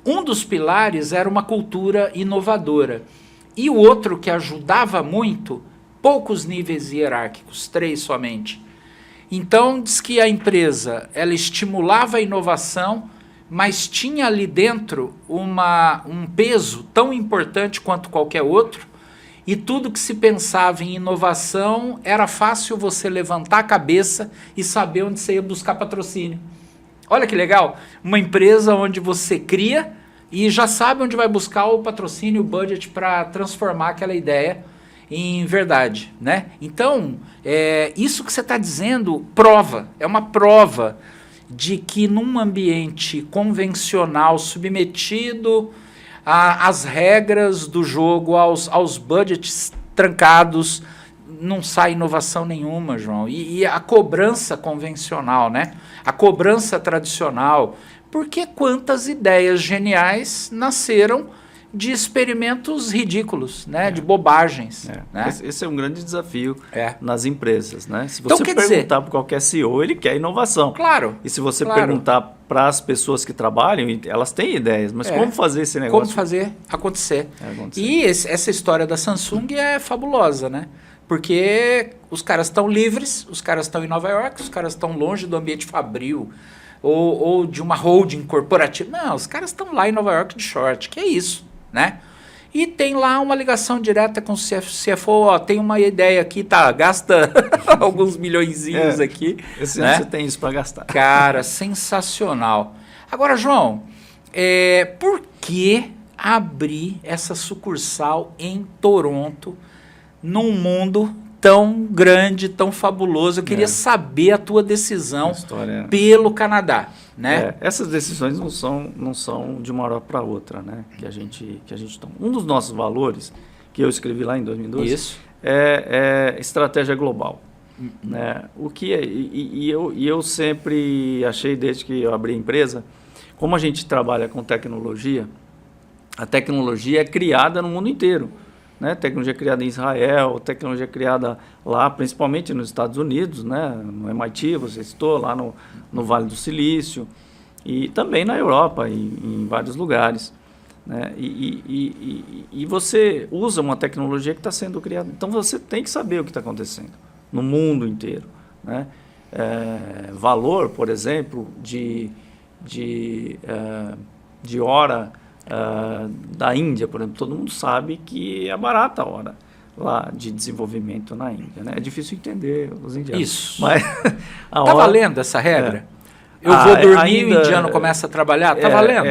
Um dos pilares era uma cultura inovadora. E o outro que ajudava muito, poucos níveis hierárquicos, 3 somente. Então, diz que a empresa ela estimulava a inovação, mas tinha ali dentro um peso tão importante quanto qualquer outro, e tudo que se pensava em inovação era fácil você levantar a cabeça e saber onde você ia buscar patrocínio. Olha que legal, uma empresa onde você cria e já sabe onde vai buscar o patrocínio, o budget para transformar aquela ideia em verdade, né? Então, isso que você está dizendo é uma prova de que num ambiente convencional, submetido às regras do jogo, aos budgets trancados, não sai inovação nenhuma, João. E a cobrança convencional, né? A cobrança tradicional, porque quantas ideias geniais nasceram de experimentos ridículos, né? De bobagens. Né? Esse é um grande desafio nas empresas, né? Se Então, você perguntar para qualquer CEO, ele quer inovação. Claro. E se você perguntar para as pessoas que trabalham, elas têm ideias, mas como fazer esse negócio? Como fazer acontecer. E essa história da Samsung é fabulosa, né? Porque os caras estão livres, os caras estão em Nova York, os caras estão longe do ambiente fabril, ou de uma holding corporativa. Não, os caras estão lá em Nova York de short, que é isso, né? E tem lá uma ligação direta com o CFO, ó, tem uma ideia aqui, tá, gasta alguns milhõezinhos aqui. Esse né? ano você tem isso para gastar. Cara, sensacional. Agora, João, por que abrir essa sucursal em Toronto, num mundo tão grande, tão fabuloso? Eu queria saber a tua decisão pelo Canadá, né? Essas decisões não são de uma hora para outra, né? Que a gente toma. Um dos nossos valores, que eu escrevi lá em 2012, é estratégia global. Né? O que eu sempre achei, desde que eu abri a empresa, como a gente trabalha com tecnologia, a tecnologia é criada no mundo inteiro. Né? Tecnologia criada em Israel, tecnologia criada lá, principalmente nos Estados Unidos, né? No MIT, você citou, lá no Vale do Silício, e também na Europa, em vários lugares. Né? E você usa uma tecnologia que está sendo criada. Então, você tem que saber o que está acontecendo no mundo inteiro. Né? Valor, por exemplo, de hora da Índia, por exemplo, todo mundo sabe que é barata a hora lá de desenvolvimento na Índia, né? É difícil entender os indianos. Isso. Mas tá valendo essa regra? Eu vou dormir e o indiano começa a trabalhar? Tá valendo?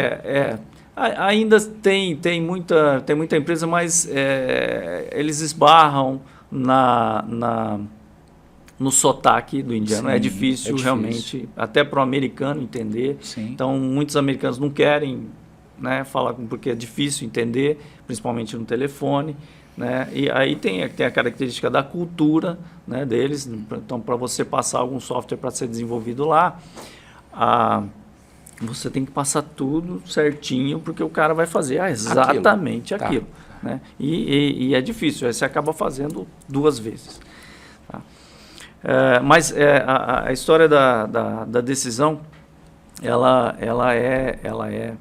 Ainda tem muita empresa, mas eles esbarram no sotaque do indiano. Sim, é difícil realmente, até para o americano entender. Sim. Então, muitos americanos não querem, né, falar porque é difícil entender, principalmente no telefone. Né? E aí tem a característica da cultura, né, deles. Então, para você passar algum software para ser desenvolvido lá, você tem que passar tudo certinho, porque o cara vai fazer exatamente aquilo. Tá. Né? E é difícil, aí você acaba fazendo 2 vezes. Tá? Mas a história da decisão, ela é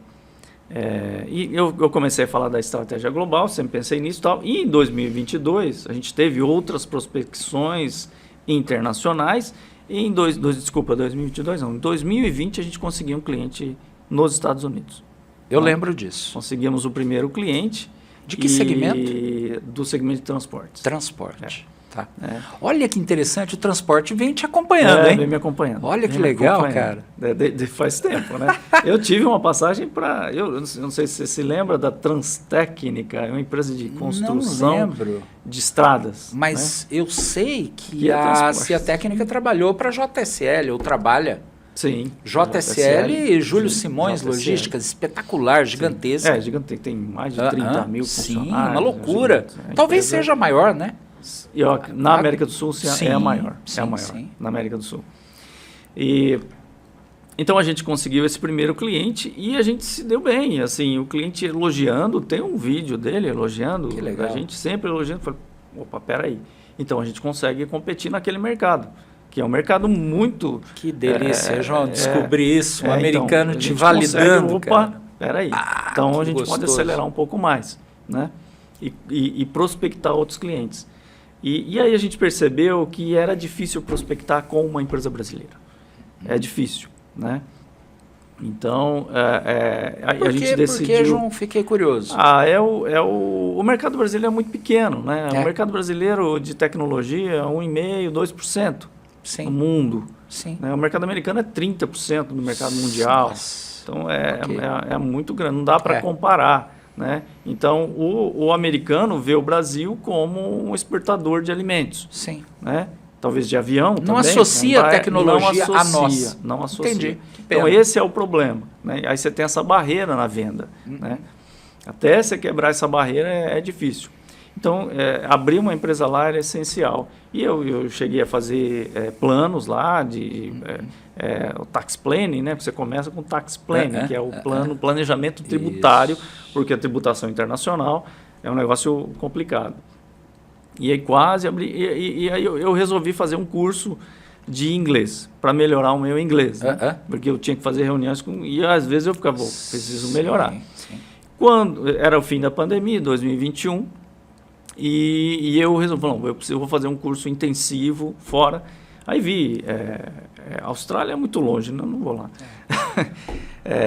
e eu comecei a falar da estratégia global, sempre pensei nisso e tal. E em 2022, a gente teve outras prospecções internacionais. E em 2022 não, em 2020 a gente conseguiu um cliente nos Estados Unidos. Eu lembro disso. Conseguimos o primeiro cliente. De que segmento? Do segmento de transportes. Transporte. Tá. Olha que interessante, o transporte vem te acompanhando, hein? Vem me acompanhando. Olha que legal, cara. Faz tempo, né? Eu tive uma passagem para... Eu não sei se você se lembra da Transtécnica, é uma empresa de construção de estradas. Mas né? eu sei que a CIA Técnica trabalhou para a JSL, ou trabalha. Sim. JSL e Júlio Simões, JSL. Logísticas, espetacular, gigantesca. Gigantesca, tem mais de 30 mil funcionários. Sim, uma loucura. Talvez seja a maior, né? Na América do Sul é a maior. Sim, é a maior, sim. Na América do Sul. Então a gente conseguiu esse primeiro cliente e a gente se deu bem. Assim, o cliente elogiando, tem um vídeo dele elogiando, que legal. A gente sempre elogiando. Falei, opa, peraí. Então a gente consegue competir naquele mercado, que é um mercado muito... Que delícia, João, descobrir isso, um americano então, te validando. Opa, peraí. Então a gente gostoso. pode acelerar um pouco mais, né? E prospectar outros clientes. E aí a gente percebeu que era difícil prospectar com uma empresa brasileira. É difícil, né? Então, a gente decidiu... Por que, João? Fiquei curioso. O mercado brasileiro é muito pequeno, né? O mercado brasileiro de tecnologia é 1,5%, 2% Sim. no mundo. Sim. Né? O mercado americano é 30% do mercado mundial. Nossa. Então, é muito grande, não dá para comparar. Né? Então, o americano vê o Brasil como um exportador de alimentos. Sim. Né? Talvez de avião não também. Associa a tecnologia a nós. Não associa. Entendi. Então, esse é o problema. Né? Aí você tem essa barreira na venda. Né? Até você quebrar essa barreira é difícil. Então, abrir uma empresa lá era essencial. E eu cheguei a fazer planos lá o tax planning, né? Você começa com o tax planning, que é o planejamento tributário, porque a tributação internacional é um negócio complicado. E aí quase abri, e aí eu resolvi fazer um curso de inglês para melhorar o meu inglês, né? Porque eu tinha que fazer reuniões e às vezes eu ficava, preciso melhorar. Sim. Quando era o fim da pandemia, 2021, e eu resolvi, eu vou fazer um curso intensivo fora. Aí vi, a Austrália é muito longe, não vou lá.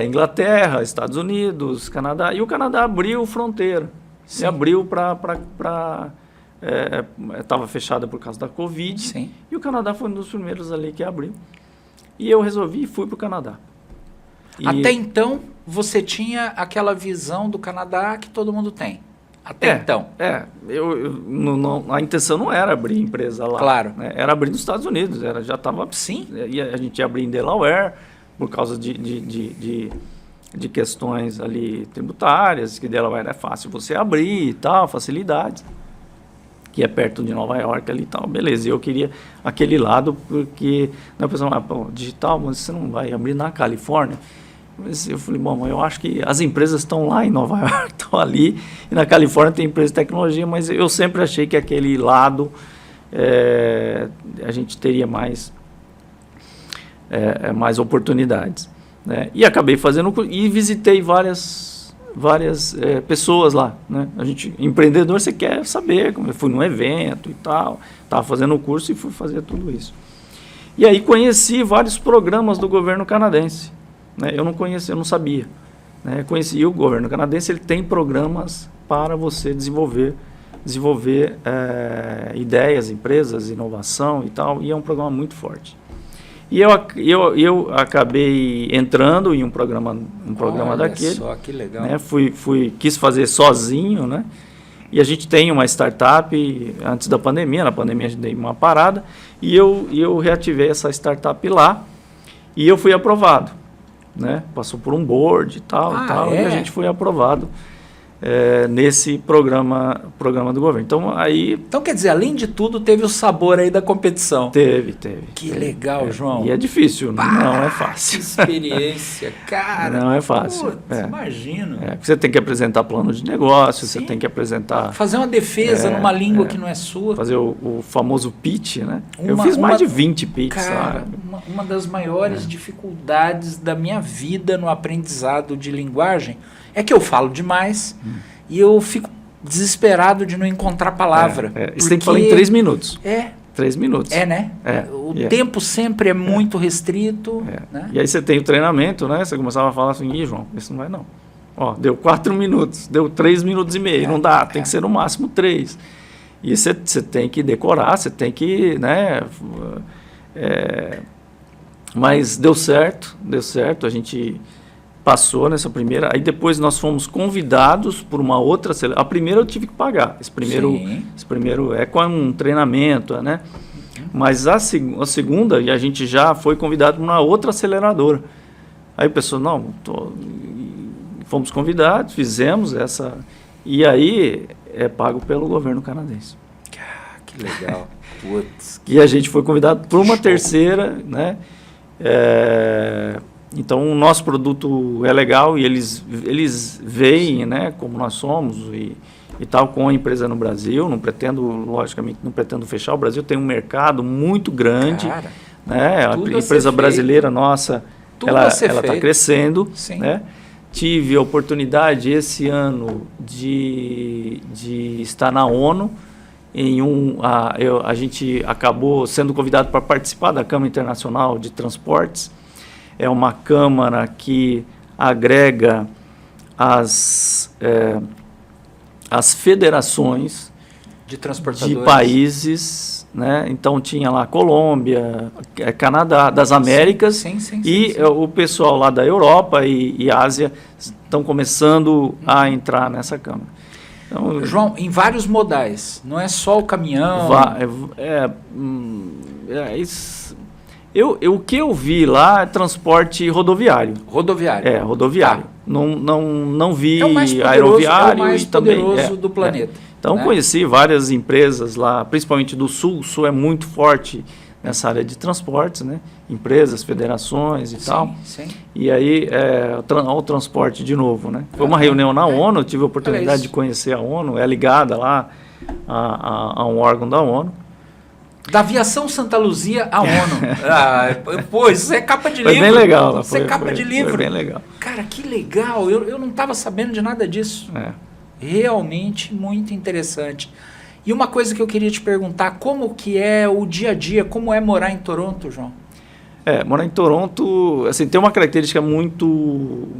Inglaterra, Estados Unidos, Canadá. E o Canadá abriu fronteira. Sim. E abriu para... Estava fechada por causa da Covid. Sim. E o Canadá foi um dos primeiros ali que abriu. E eu resolvi e fui para o Canadá. Até então, você tinha aquela visão do Canadá que todo mundo tem. Até então. A intenção não era abrir empresa lá. Claro. Né? Era abrir nos Estados Unidos. Já estava... Sim. E a gente ia abrir em Delaware por causa de questões ali tributárias, que Delaware é fácil você abrir e tal, facilidades. Que é perto de Nova York ali e tal, beleza. E eu queria aquele lado porque a pessoa fala, digital, mas você não vai abrir na Califórnia? Mas eu falei, bom, eu acho que as empresas estão lá em Nova York, estão ali, e na Califórnia tem empresa de tecnologia, mas eu sempre achei que aquele lado a gente teria mais oportunidades. Né? E acabei fazendo, e visitei várias pessoas lá, né? Empreendedor, você quer saber, como eu fui num evento e tal, estava fazendo o curso e fui fazer tudo isso. E aí conheci vários programas do governo canadense, né? Eu não conhecia, eu não sabia, né? Conheci o governo canadense, ele tem programas para você desenvolver ideias, empresas, inovação e tal, e é um programa muito forte. E eu acabei entrando em um programa daquele. Só que legal. Né? Quis fazer sozinho, né? E a gente tem uma startup antes da pandemia. Na pandemia a gente deu uma parada e eu reativei essa startup lá e eu fui aprovado, né? Passou por um board e tal, e a gente foi aprovado nesse programa do governo. Então, quer dizer, além de tudo, teve o sabor aí da competição. Teve. Que legal, João. E é difícil, não é fácil. Que experiência, cara. Não é fácil. Putz, imagino. Você tem que apresentar plano de negócio, Sim. você tem que apresentar... Fazer uma defesa numa língua que não é sua. Fazer o famoso pitch, né? Eu fiz mais de 20 pitches. Cara, uma das maiores dificuldades da minha vida no aprendizado de linguagem é que eu falo demais e eu fico desesperado de não encontrar palavra. Você tem que falar em 3 minutos. 3 minutos. Né? O tempo sempre é muito restrito. Né? E aí você tem o treinamento, né? Você começava a falar assim, João, isso não vai não. Ó, deu 4 minutos, deu 3 minutos e meio, não dá, tem que ser no máximo 3. E você tem que decorar, você tem que, né? Mas deu certo, a gente passou nessa primeira, aí depois nós fomos convidados por uma outra, a primeira eu tive que pagar, esse primeiro é com um treinamento, né? Mas a segunda, e a gente já foi convidado por uma outra aceleradora. Aí o pessoal, fomos convidados, fizemos essa, e aí é pago pelo governo canadense. Que legal. Putz. E a gente foi convidado por uma terceira, né? Então, o nosso produto é legal e eles veem, né, como nós somos e tal, com a empresa no Brasil. Logicamente, não pretendo fechar. O Brasil tem um mercado muito grande. Cara, né? A empresa brasileira nossa, ela está crescendo. Né? Tive a oportunidade esse ano de estar na ONU. A gente acabou sendo convidado para participar da Câmara Internacional de Transportes. É uma câmara que agrega as federações de países, né? Então tinha lá Colômbia, Canadá, das Américas, sim. O pessoal lá da Europa e Ásia estão começando a entrar nessa câmara. Então, João, em vários modais, não é só o caminhão. O que eu vi lá é transporte rodoviário. Rodoviário. Rodoviário. Tá. Não vi É aeroviário o mais e também poderoso do planeta. Então né? Conheci várias empresas lá, principalmente do Sul. O Sul é muito forte nessa área de transportes, né? Empresas, federações e tal. Sim. E aí o transporte de novo, né? Foi uma reunião na ONU, eu tive a oportunidade de conhecer a ONU, é ligada lá a um órgão da ONU. Da Aviação Santa Luzia à ONU. Pô, isso é capa de livro. Foi bem legal. Isso é capa de livro. Foi bem legal. Cara, que legal. Eu não estava sabendo de nada disso. Realmente muito interessante. E uma coisa que eu queria te perguntar, como que é o dia a dia, como é morar em Toronto, João? Morar em Toronto, assim, tem uma característica muito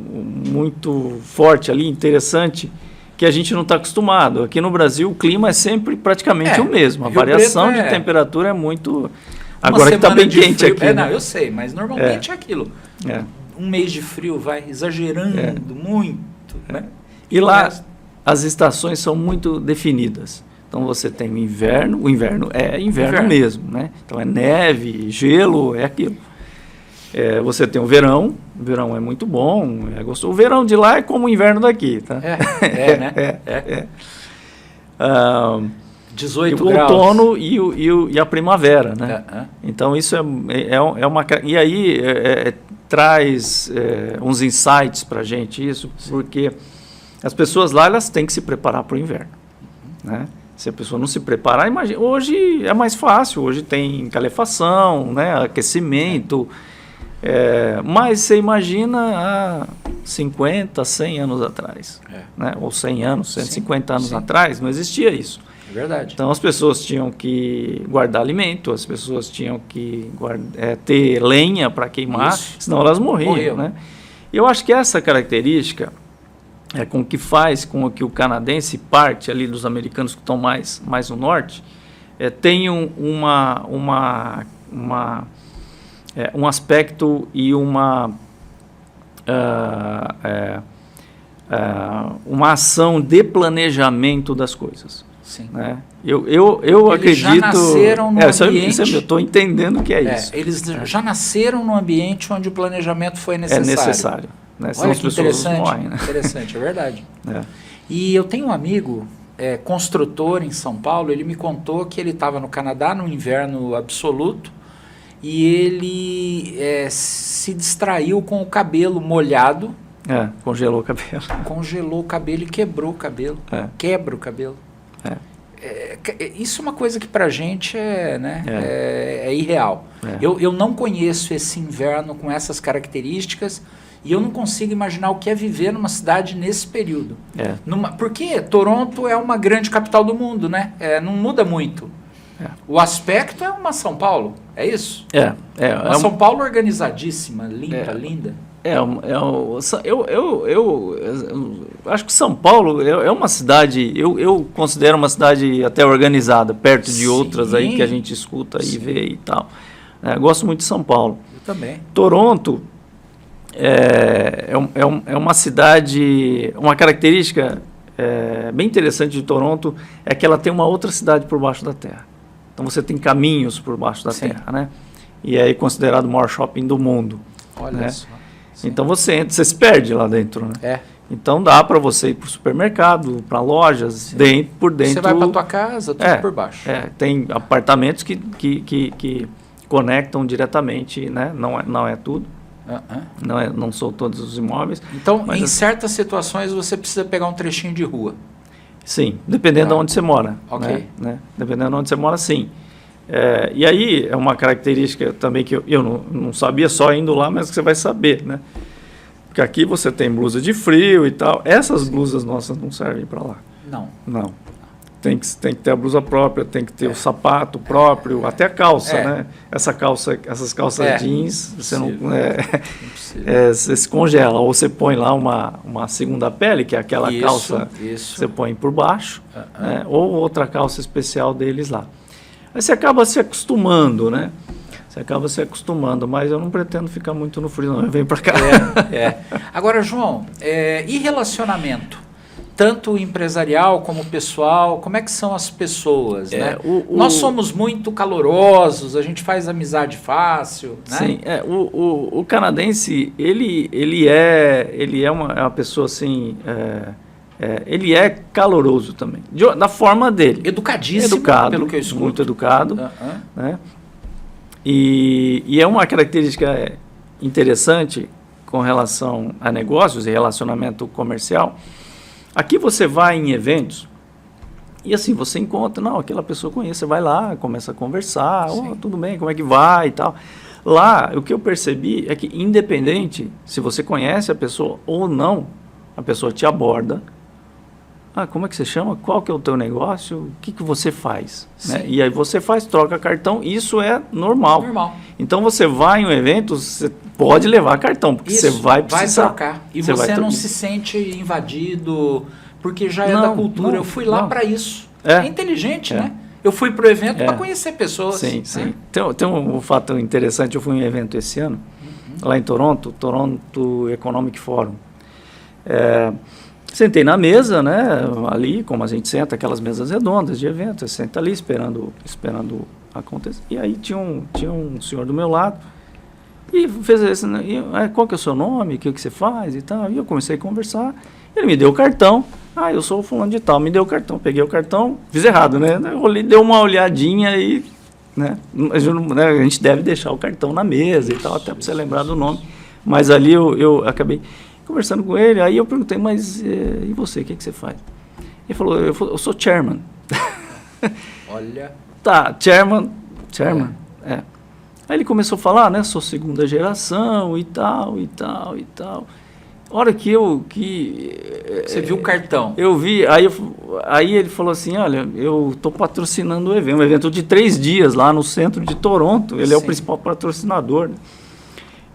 forte ali, interessante, que a gente não está acostumado. Aqui no Brasil, o clima é sempre praticamente o mesmo. A variação de temperatura é muito... Agora que está bem quente frio, aqui. Né? Não, eu sei, mas normalmente é aquilo. Um mês de frio vai exagerando muito. Né? E lá, as estações são muito definidas. Então, você tem o inverno é inverno mesmo. Né? Então, é neve, gelo, é aquilo. Você tem o verão é muito bom, é gostoso. O verão de lá é como o inverno daqui, tá? Né? 18 o graus. outono e a primavera, né? Então, isso é uma... E aí, traz uns insights para a gente, isso, porque as pessoas lá, elas têm que se preparar para o inverno, né? Se a pessoa não se preparar, imagina, hoje é mais fácil, hoje tem calefação, né? Aquecimento... mas você imagina há 50, 100 anos atrás, né? Ou 100 anos, 150 anos atrás, não existia isso. É verdade. Então as pessoas tinham que guardar alimento, as pessoas tinham que ter lenha para queimar, senão elas morriam. Né? E eu acho que essa característica é com que faz com que o canadense, parte ali dos americanos que estão mais no norte, tenham um aspecto e uma ação de planejamento das coisas. Sim. Né? Eu acredito... Já nasceram no ambiente... Eu estou entendendo que é isso. Eles já nasceram num ambiente onde o planejamento foi necessário. É necessário. Né? Olha que interessante, morrem, né? interessante, é verdade. E eu tenho um amigo... construtor em São Paulo, ele me contou que ele estava no Canadá no inverno absoluto e ele se distraiu com o cabelo molhado. Congelou o cabelo. Congelou o cabelo e quebrou o cabelo. Quebra o cabelo. Isso é uma coisa que pra gente é irreal. Eu não conheço esse inverno com essas características e eu não consigo imaginar o que é viver numa cidade nesse período. Porque Toronto é uma grande capital do mundo, né? Não muda muito. O aspecto é uma São Paulo, é isso? Uma São Paulo organizadíssima, limpa, linda. Eu acho que São Paulo é uma cidade, eu considero uma cidade até organizada, perto de outras aí que a gente escuta e vê e tal. Gosto muito de São Paulo. Eu também. Toronto é uma cidade, uma característica bem interessante de Toronto é que ela tem uma outra cidade por baixo da terra. Então você tem caminhos por baixo da terra, né? E é considerado o maior shopping do mundo. Olha só. Então você entra, você se perde lá dentro, né? Então dá para você ir para o supermercado, para lojas, por dentro. Você vai para tua casa, tudo por baixo. Tem apartamentos que conectam diretamente, né? Não é tudo. Não são todos os imóveis. Então, em certas situações, você precisa pegar um trechinho de rua. Sim, dependendo de onde você mora. Ok. Né? Dependendo de onde você mora, sim. E aí é uma característica também que eu não sabia só indo lá, mas que você vai saber, né? Porque aqui você tem blusa de frio e tal. Essas blusas nossas não servem para lá. Não. Tem que ter a blusa própria, tem que ter o sapato próprio, até a calça, né? Essas calças jeans, você você se congela. Ou você põe lá uma segunda pele, que é aquela calça que você põe por baixo, né? Ou outra calça especial deles lá. Aí você acaba se acostumando, né? Mas eu não pretendo ficar muito no frio, não. Eu venho para cá. Agora, João, e relacionamento? Tanto empresarial como pessoal, como é que são as pessoas, né? Nós somos muito calorosos, a gente faz amizade fácil, né? Sim, o canadense, ele é uma pessoa assim, ele é caloroso também, da forma dele. Educadíssimo, pelo que eu escuto. Muito educado, né? E é uma característica interessante com relação a negócios e relacionamento comercial. Aqui você vai em eventos e assim, você encontra, aquela pessoa conhece, você vai lá, começa a conversar, tudo bem, como é que vai e tal. Lá, o que eu percebi é que independente se você conhece a pessoa ou não, a pessoa te aborda, como é que você chama? Qual que é o teu negócio? O que você faz? Né? E aí você troca cartão, isso é normal. Então você vai em um evento, você pode levar cartão, porque você vai precisar. Vai trocar. E você não se sente invadido, porque já é da cultura. Eu fui lá para isso. É inteligente, né? Eu fui para o evento para conhecer pessoas. Sim, sim. Tem um fato interessante, eu fui em um evento esse ano, lá em Toronto Economic Forum. Sentei na mesa, né, ali, como a gente senta, aquelas mesas redondas de evento, você senta ali esperando acontecer. E aí tinha um senhor do meu lado e fez esse, qual que é o seu nome, o que você faz e tal. E eu comecei a conversar, ele me deu o cartão, eu sou o fulano de tal, me deu o cartão, peguei o cartão, fiz errado, né, dei uma olhadinha e, né, a gente deve deixar o cartão na mesa e tal, até para você lembrar do nome, mas ali eu acabei conversando com ele, aí eu perguntei, mas e você, o que você faz? Ele falou, eu sou chairman. Olha. Tá, chairman. Aí ele começou a falar, né, sou segunda geração e tal. A hora que você viu o cartão? Eu vi, aí ele falou assim, olha, eu estou patrocinando o evento, um evento de 3 dias lá no centro de Toronto, ele é o principal patrocinador, né?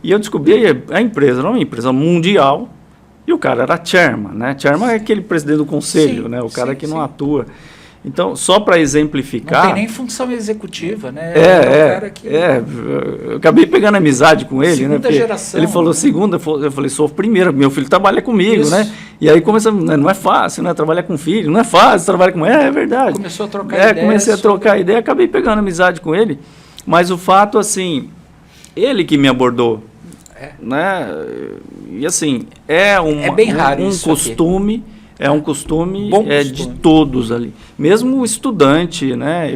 E eu descobri, a empresa era uma empresa mundial, e o cara era chairman, né? Chairman é aquele presidente do conselho, né? O cara que não atua. Então, só para exemplificar... Não tem nem função executiva, né? Eu acabei pegando amizade com ele, segunda né? Geração. Ele falou segunda, eu falei, sou o primeiro, meu filho trabalha comigo, né? E aí começamos, não é fácil, né? Trabalhar com filho, não é fácil trabalhar com... É verdade. Começou a trocar ideia. Comecei a trocar ideia, acabei pegando amizade com ele, mas o fato, assim, ele que me abordou, né? E assim, é bem raro um costume, aqui. É um costume de todos ali. Mesmo o estudante, né?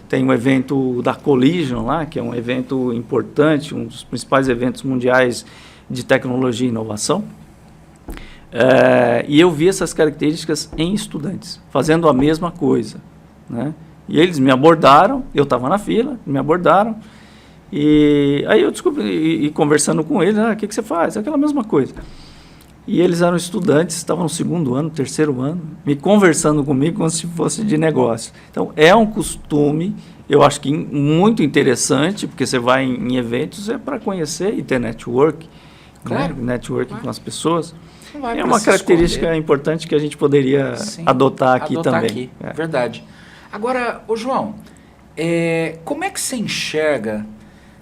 Tem um evento da Collision lá, que é um evento importante, um dos principais eventos mundiais de tecnologia e inovação. E eu vi essas características em estudantes, fazendo a mesma coisa, né? E eles me abordaram, eu estava na fila, me abordaram, e aí eu descobri, e conversando com eles, o que você faz? Aquela mesma coisa. E eles eram estudantes, estavam no 2º ano, 3º ano, me conversando comigo como se fosse de negócio. Então, é um costume, eu acho que muito interessante, porque você vai em eventos, é para conhecer e ter network, claro, né? Networking com as pessoas. É uma característica importante que a gente poderia adotar aqui também. Verdade. Agora, João, como é que você enxerga,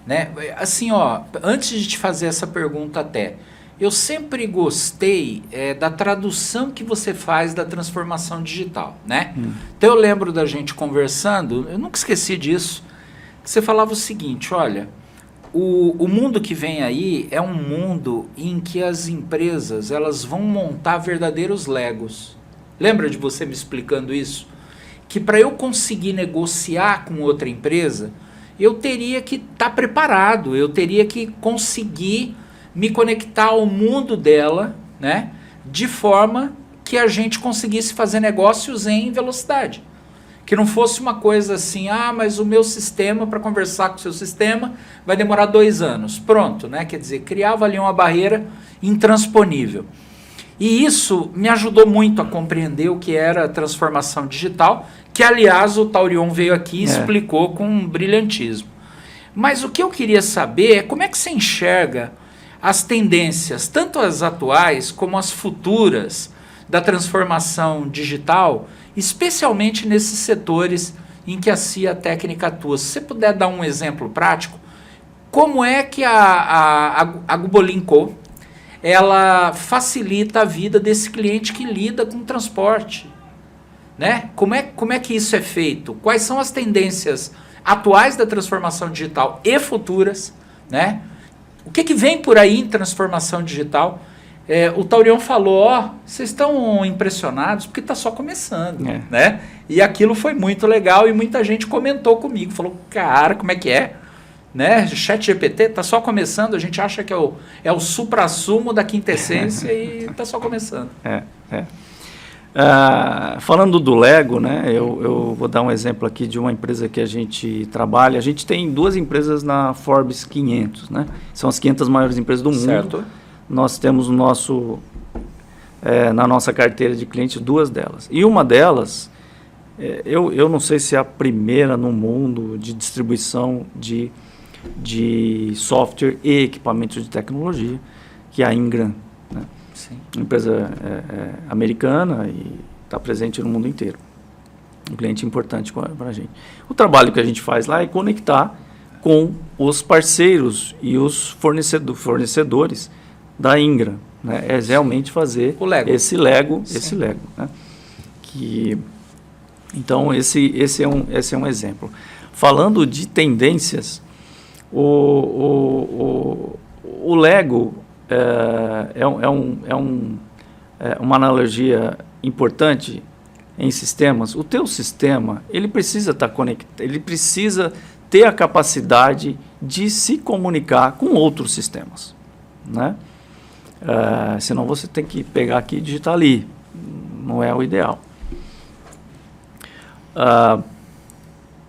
né? Assim, antes de te fazer essa pergunta eu sempre gostei da tradução que você faz da transformação digital, né? Então eu lembro da gente conversando, eu nunca esqueci disso, que você falava o seguinte, olha, o mundo que vem aí é um mundo em que as empresas elas vão montar verdadeiros Legos. Lembra de você me explicando isso? Que para eu conseguir negociar com outra empresa, eu teria que estar preparado, eu teria que conseguir me conectar ao mundo dela, né, de forma que a gente conseguisse fazer negócios em velocidade. Que não fosse uma coisa assim, mas o meu sistema, para conversar com o seu sistema, vai demorar 2 anos. Pronto, né? Quer dizer, criava ali uma barreira intransponível. E isso me ajudou muito a compreender o que era a transformação digital, que, aliás, o Taurion veio aqui e explicou com brilhantismo. Mas o que eu queria saber é como é que você enxerga as tendências, tanto as atuais como as futuras, da transformação digital, especialmente nesses setores em que a CIA técnica atua. Se você puder dar um exemplo prático, como é que a Gubolin Co. ela facilita a vida desse cliente que lida com transporte, né? Como é que isso é feito? Quais são as tendências atuais da transformação digital e futuras, né? O que vem por aí em transformação digital? O Taurion falou, vocês estão impressionados porque está só começando, né? E aquilo foi muito legal e muita gente comentou comigo, falou, cara, como é que é? Né? ChatGPT está só começando, a gente acha que é o suprassumo da quintessência e está só começando. Falando do Lego, né, eu vou dar um exemplo aqui de uma empresa que a gente trabalha. A gente tem 2 empresas na Forbes 500, né? São as 500 maiores empresas do mundo. Certo. Nós temos o nosso na nossa carteira de clientes, 2 delas. E uma delas, eu não sei se é a primeira no mundo de distribuição de software e equipamentos de tecnologia, que é a Ingram, né? Sim. Uma empresa americana e está presente no mundo inteiro. Um cliente importante para a gente. O trabalho que a gente faz lá é conectar com os parceiros e os fornecedores da Ingram, né? É realmente fazer esse Lego, né? Então esse é um exemplo. Falando de tendências, o Lego uma analogia importante em sistemas. O teu sistema, ele precisa estar conectado, ele precisa ter a capacidade de se comunicar com outros sistemas, né? Senão você tem que pegar aqui e digitar ali. Não é o ideal.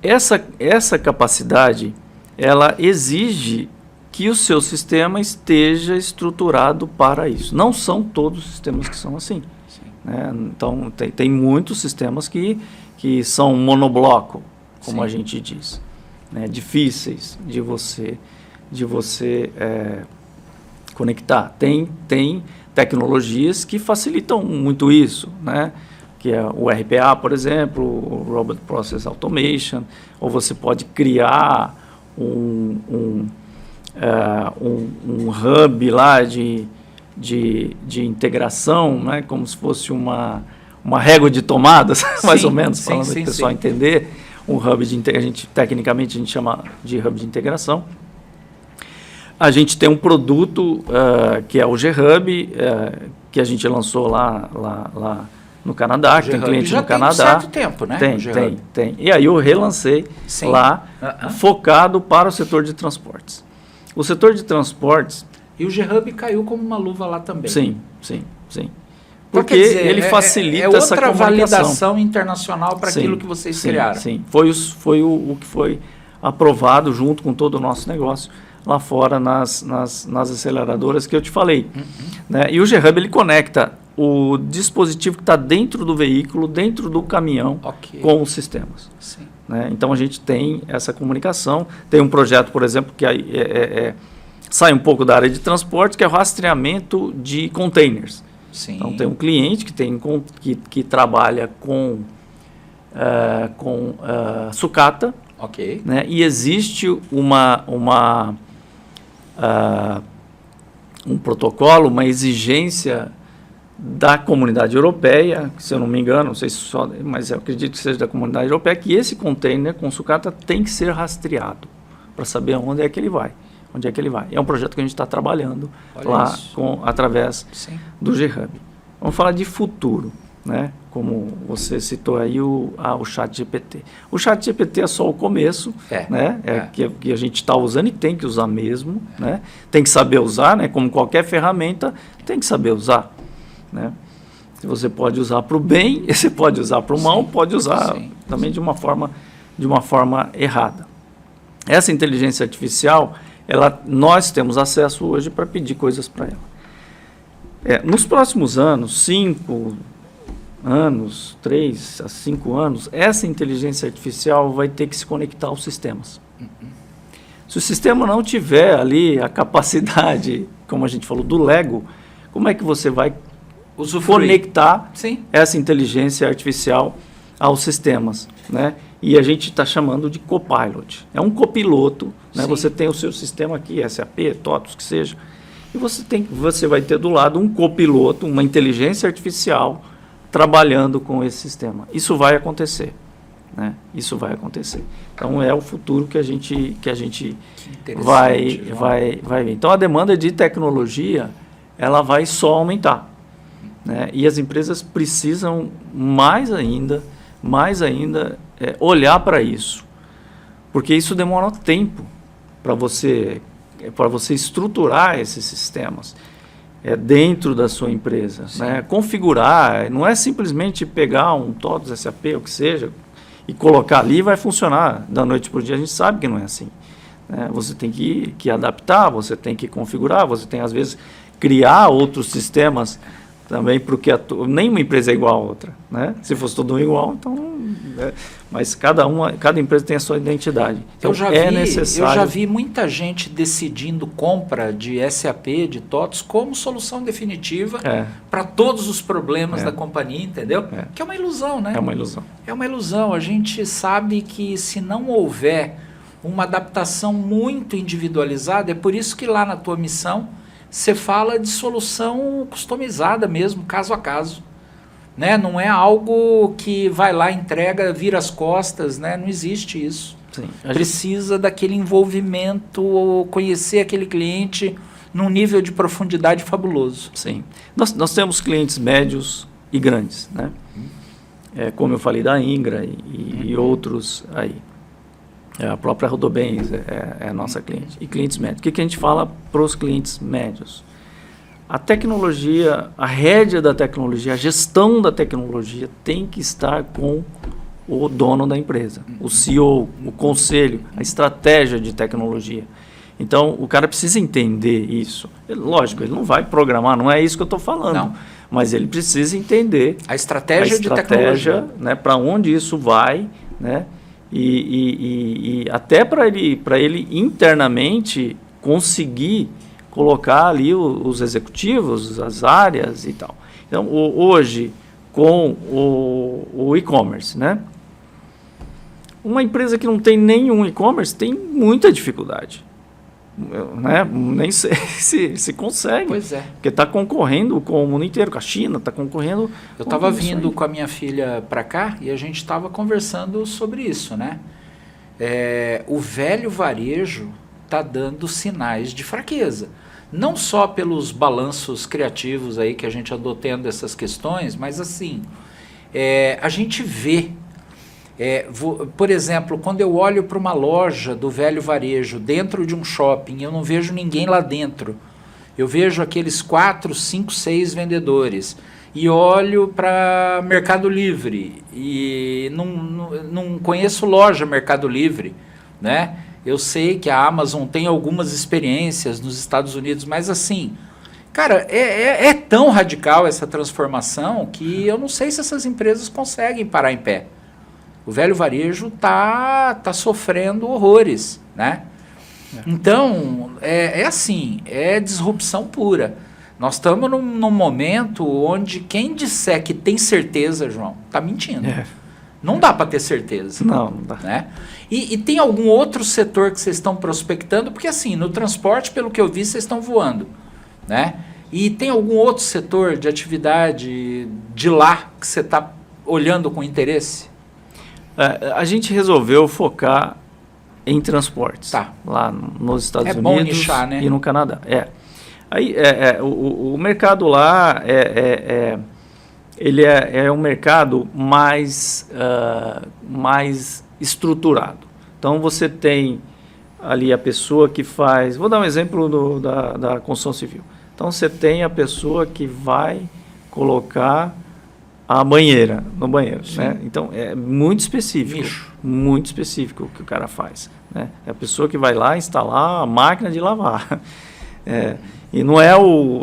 Essa capacidade, ela exige que o seu sistema esteja estruturado para isso. Não são todos os sistemas que são assim, né? Então, tem muitos sistemas que são monobloco, como a gente diz, né? Difíceis de você conectar. Tem tecnologias que facilitam muito isso, né? Que é o RPA, por exemplo, o Robot Process Automation, ou você pode criar um hub lá de integração, né? Como se fosse uma régua de tomadas, mais ou menos, falando para o pessoal entender. Um hub tecnicamente a gente chama de hub de integração. A gente tem um produto que é o G-Hub, que a gente lançou lá no Canadá, que tem cliente no Canadá. Já tem certo tempo, né? Tem. E aí eu relancei lá, focado para o setor de transportes. O setor de transportes... E o G-Hub caiu como uma luva lá também. Sim. Porque ele facilita essa comunicação. É outra validação internacional para aquilo que vocês criaram. Sim, foi o que foi aprovado junto com todo o nosso negócio lá fora nas aceleradoras que eu te falei. Né? E o G-Hub, ele conecta o dispositivo que está dentro do veículo, dentro do caminhão, com os sistemas. Sim. Né? Então, a gente tem essa comunicação. Tem um projeto, por exemplo, que sai um pouco da área de transporte, que é o rastreamento de containers. Sim. Então, tem um cliente que trabalha com sucata, né? E existe um protocolo, uma exigência da comunidade europeia, se eu não me engano, não sei se mas eu acredito que seja da comunidade europeia, que esse container com sucata tem que ser rastreado para saber onde é que ele vai. É um projeto que a gente está trabalhando lá através do G-Hub. Vamos falar de futuro, né? Como você citou aí o ChatGPT. O ChatGPT é só o começo, né? Que a gente está usando e tem que usar mesmo, né? Tem que saber usar, né? Como qualquer ferramenta, tem que saber usar, né? Se você pode usar para o bem, você pode usar para o mal, pode usar também de uma forma errada. Essa inteligência artificial, nós temos acesso hoje para pedir coisas para ela. Nos próximos anos, 3 a 5 anos, essa inteligência artificial vai ter que se conectar aos sistemas. Se o sistema não tiver ali a capacidade, como a gente falou, do Lego, como é que você vai conectar essa inteligência artificial aos sistemas, né? E a gente está chamando de copilot. É um copiloto, né? Você tem o seu sistema aqui, SAP, TOTOS, que seja, e você vai ter do lado um copiloto, uma inteligência artificial trabalhando com esse sistema. Isso vai acontecer, né? Isso vai acontecer. Então é o futuro que a gente vai ver. Então a demanda de tecnologia, ela vai só aumentar, né? E as empresas precisam mais ainda olhar para isso, porque isso demora tempo para você estruturar esses sistemas dentro da sua empresa, né? Configurar, não é simplesmente pegar um TOTOS, SAP, o que seja, e colocar ali e vai funcionar da noite para o dia. A gente sabe que não é assim, né? Você tem que adaptar, você tem que configurar, você tem às vezes criar outros sistemas também porque nenhuma empresa é igual a outra, né? Se fosse todo mundo igual, então... mas cada empresa tem a sua identidade. Então, eu já vi muita gente decidindo compra de SAP, de TOTOS, como solução definitiva para todos os problemas da companhia, entendeu? Que é uma ilusão, né? É uma ilusão. É uma ilusão. A gente sabe que se não houver uma adaptação muito individualizada, é por isso que lá na tua missão você fala de solução customizada mesmo, caso a caso. Né? Não é algo que vai lá, entrega, vira as costas, né? Não existe isso. Sim. Precisa daquele envolvimento, conhecer aquele cliente num nível de profundidade fabuloso. Sim. Nós temos clientes médios e grandes, né? Como eu falei da Ingra e outros aí. A própria Rodobens é a nossa cliente. E clientes médios. O que a gente fala para os clientes médios? A tecnologia, a rédea da tecnologia, a gestão da tecnologia tem que estar com o dono da empresa, o CEO, o conselho, a estratégia de tecnologia. Então, o cara precisa entender isso. Lógico, ele não vai programar, não é isso que eu estou falando. Não. Mas ele precisa entender a estratégia de tecnologia, né, para onde isso vai, né? E até para ele internamente conseguir colocar ali os executivos, as áreas e tal. Então, hoje, com o e-commerce, né? Uma empresa que não tem nenhum e-commerce tem muita dificuldade. Né? Nem sei se consegue. Pois é. Porque está concorrendo com o mundo inteiro, com a China, está concorrendo... Eu estava vindo com a minha filha para cá e a gente estava conversando sobre isso, né? O velho varejo está dando sinais de fraqueza. Não só pelos balanços criativos aí que a gente andou tendo essas questões, mas assim, a gente vê, por exemplo, quando eu olho para uma loja do velho varejo dentro de um shopping, eu não vejo ninguém lá dentro. Eu vejo aqueles 4, 5, 6 vendedores. E olho para Mercado Livre e não conheço loja Mercado Livre, né? Eu sei que a Amazon tem algumas experiências nos Estados Unidos, mas assim, cara, é tão radical essa transformação que eu não sei se essas empresas conseguem parar em pé. O velho varejo tá sofrendo horrores, né? Então, assim, é disrupção pura. Nós estamos num momento onde quem disser que tem certeza, João, está mentindo. Não dá para ter certeza. Não dá. Né? E tem algum outro setor que vocês estão prospectando? Porque assim, no transporte, pelo que eu vi, vocês estão voando. Né? E tem algum outro setor de atividade de lá que você está olhando com interesse? A gente resolveu focar em transportes. Tá. Lá nos Estados Unidos bom nichar, né? E no Canadá. Aí, o mercado lá ele é um mercado mais estruturado. Então, você tem ali a pessoa que faz... Vou dar um exemplo da construção civil. Então, você tem a pessoa que vai colocar a banheira no banheiro. Né? Então, é muito específico. Nicho. Muito específico o que o cara faz. Né? É a pessoa que vai lá instalar a máquina de lavar. E não é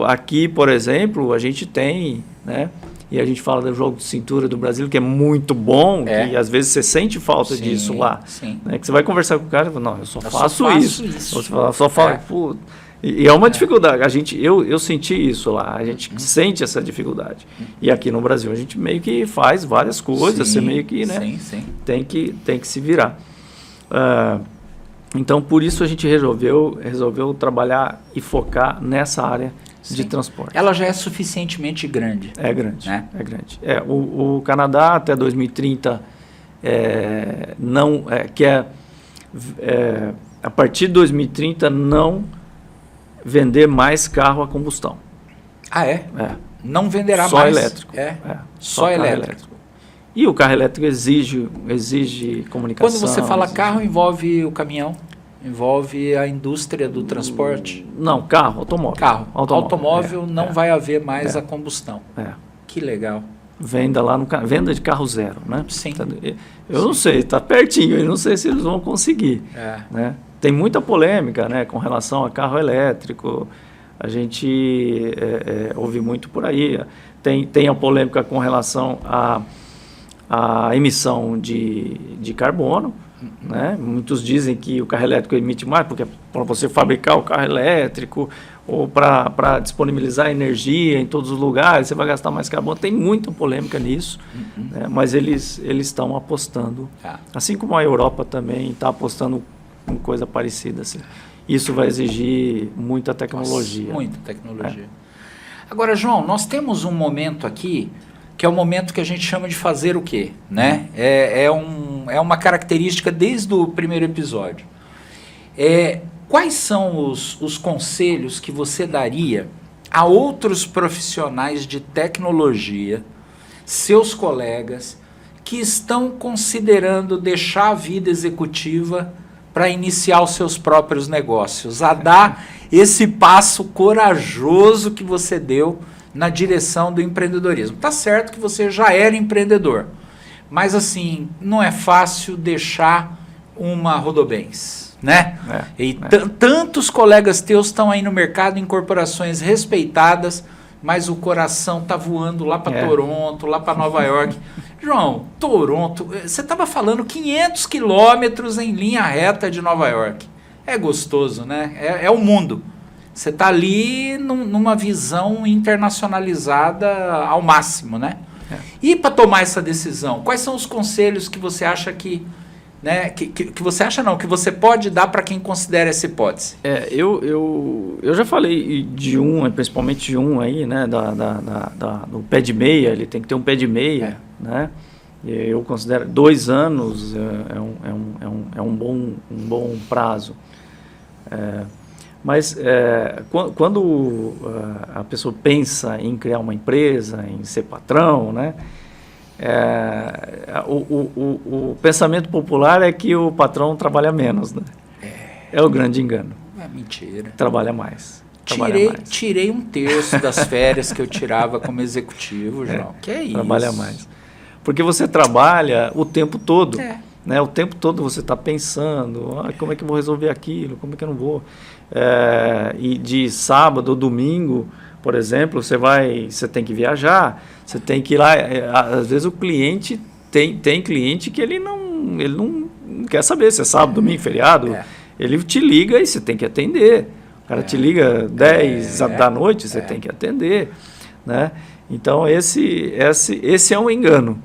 aqui, por exemplo, a gente tem, né? E a gente fala do jogo de cintura do Brasil, que é muito bom, que às vezes você sente falta disso lá. Sim. Né? Que você vai conversar com o cara e fala, não, eu só faço isso. Você fala, só fala, pô. E é uma dificuldade. Eu senti isso lá, a gente sente essa dificuldade. E aqui no Brasil a gente meio que faz várias coisas, você meio que, né? Tem que se virar. Então, por isso a gente resolveu trabalhar e focar nessa área de transporte. Ela já é suficientemente grande. É grande, né? É grande. O Canadá até 2030 a partir de 2030 não vender mais carro a combustão. Não venderá só mais? Elétrico. Só elétrico. E o carro elétrico exige comunicação. Quando você fala carro, envolve o caminhão? Envolve a indústria do transporte? Não, automóvel. Automóvel não vai haver mais a combustão. Que legal. Venda de carro zero, né? Sim. Eu não sei, está pertinho, eu não sei se eles vão conseguir. Né? Tem muita polêmica, né, com relação a carro elétrico. a gente ouve muito por aí. Tem a polêmica com relação à emissão de carbono, né? Muitos dizem que o carro elétrico emite mais, porque para você fabricar o carro elétrico ou para disponibilizar energia em todos os lugares, você vai gastar mais carbono. Tem muita polêmica nisso, né? Mas eles estão apostando, assim como a Europa também está apostando em coisa parecida. Assim. Isso vai exigir muita tecnologia. Nossa, muita tecnologia. Agora, João, nós temos um momento aqui que é o momento que a gente chama de fazer o quê? Né? É uma característica desde o primeiro episódio. Quais são os conselhos que você daria a outros profissionais de tecnologia, seus colegas, que estão considerando deixar a vida executiva para iniciar os seus próprios negócios, a dar esse passo corajoso que você deu na direção do empreendedorismo? Tá certo que você já era empreendedor, mas assim, não é fácil deixar uma Rodobens, né? Tantos colegas teus estão aí no mercado, em corporações respeitadas, mas o coração tá voando lá para Toronto, lá para Nova York. João, Toronto, você estava falando 500 quilômetros em linha reta de Nova York. É gostoso, né? É o mundo. Você está ali numa visão internacionalizada ao máximo, né? E para tomar essa decisão, quais são os conselhos que você acha que você acha não, que você pode dar para quem considera essa hipótese? Eu já falei de principalmente de aí, né? Do pé de meia, ele tem que ter um pé de meia, né? Eu considero 2 anos é um bom prazo. Mas quando a pessoa pensa em criar uma empresa, em ser patrão, né? O pensamento popular é que o patrão trabalha menos, né? É o grande engano. É mentira. Trabalha mais. Tirei 1/3 das férias que eu tirava como executivo, João. Que é isso? Trabalha mais. Porque você trabalha o tempo todo. Né? O tempo todo você está pensando, como é que eu vou resolver aquilo, como é que eu não vou. E de sábado ou domingo, por exemplo, você tem que viajar, você tem que ir lá. Às vezes o cliente tem cliente que ele não quer saber se é sábado, domingo, feriado. Ele te liga e você tem que atender. O cara te liga 10 da noite, você tem que atender, né? Então, esse é um engano.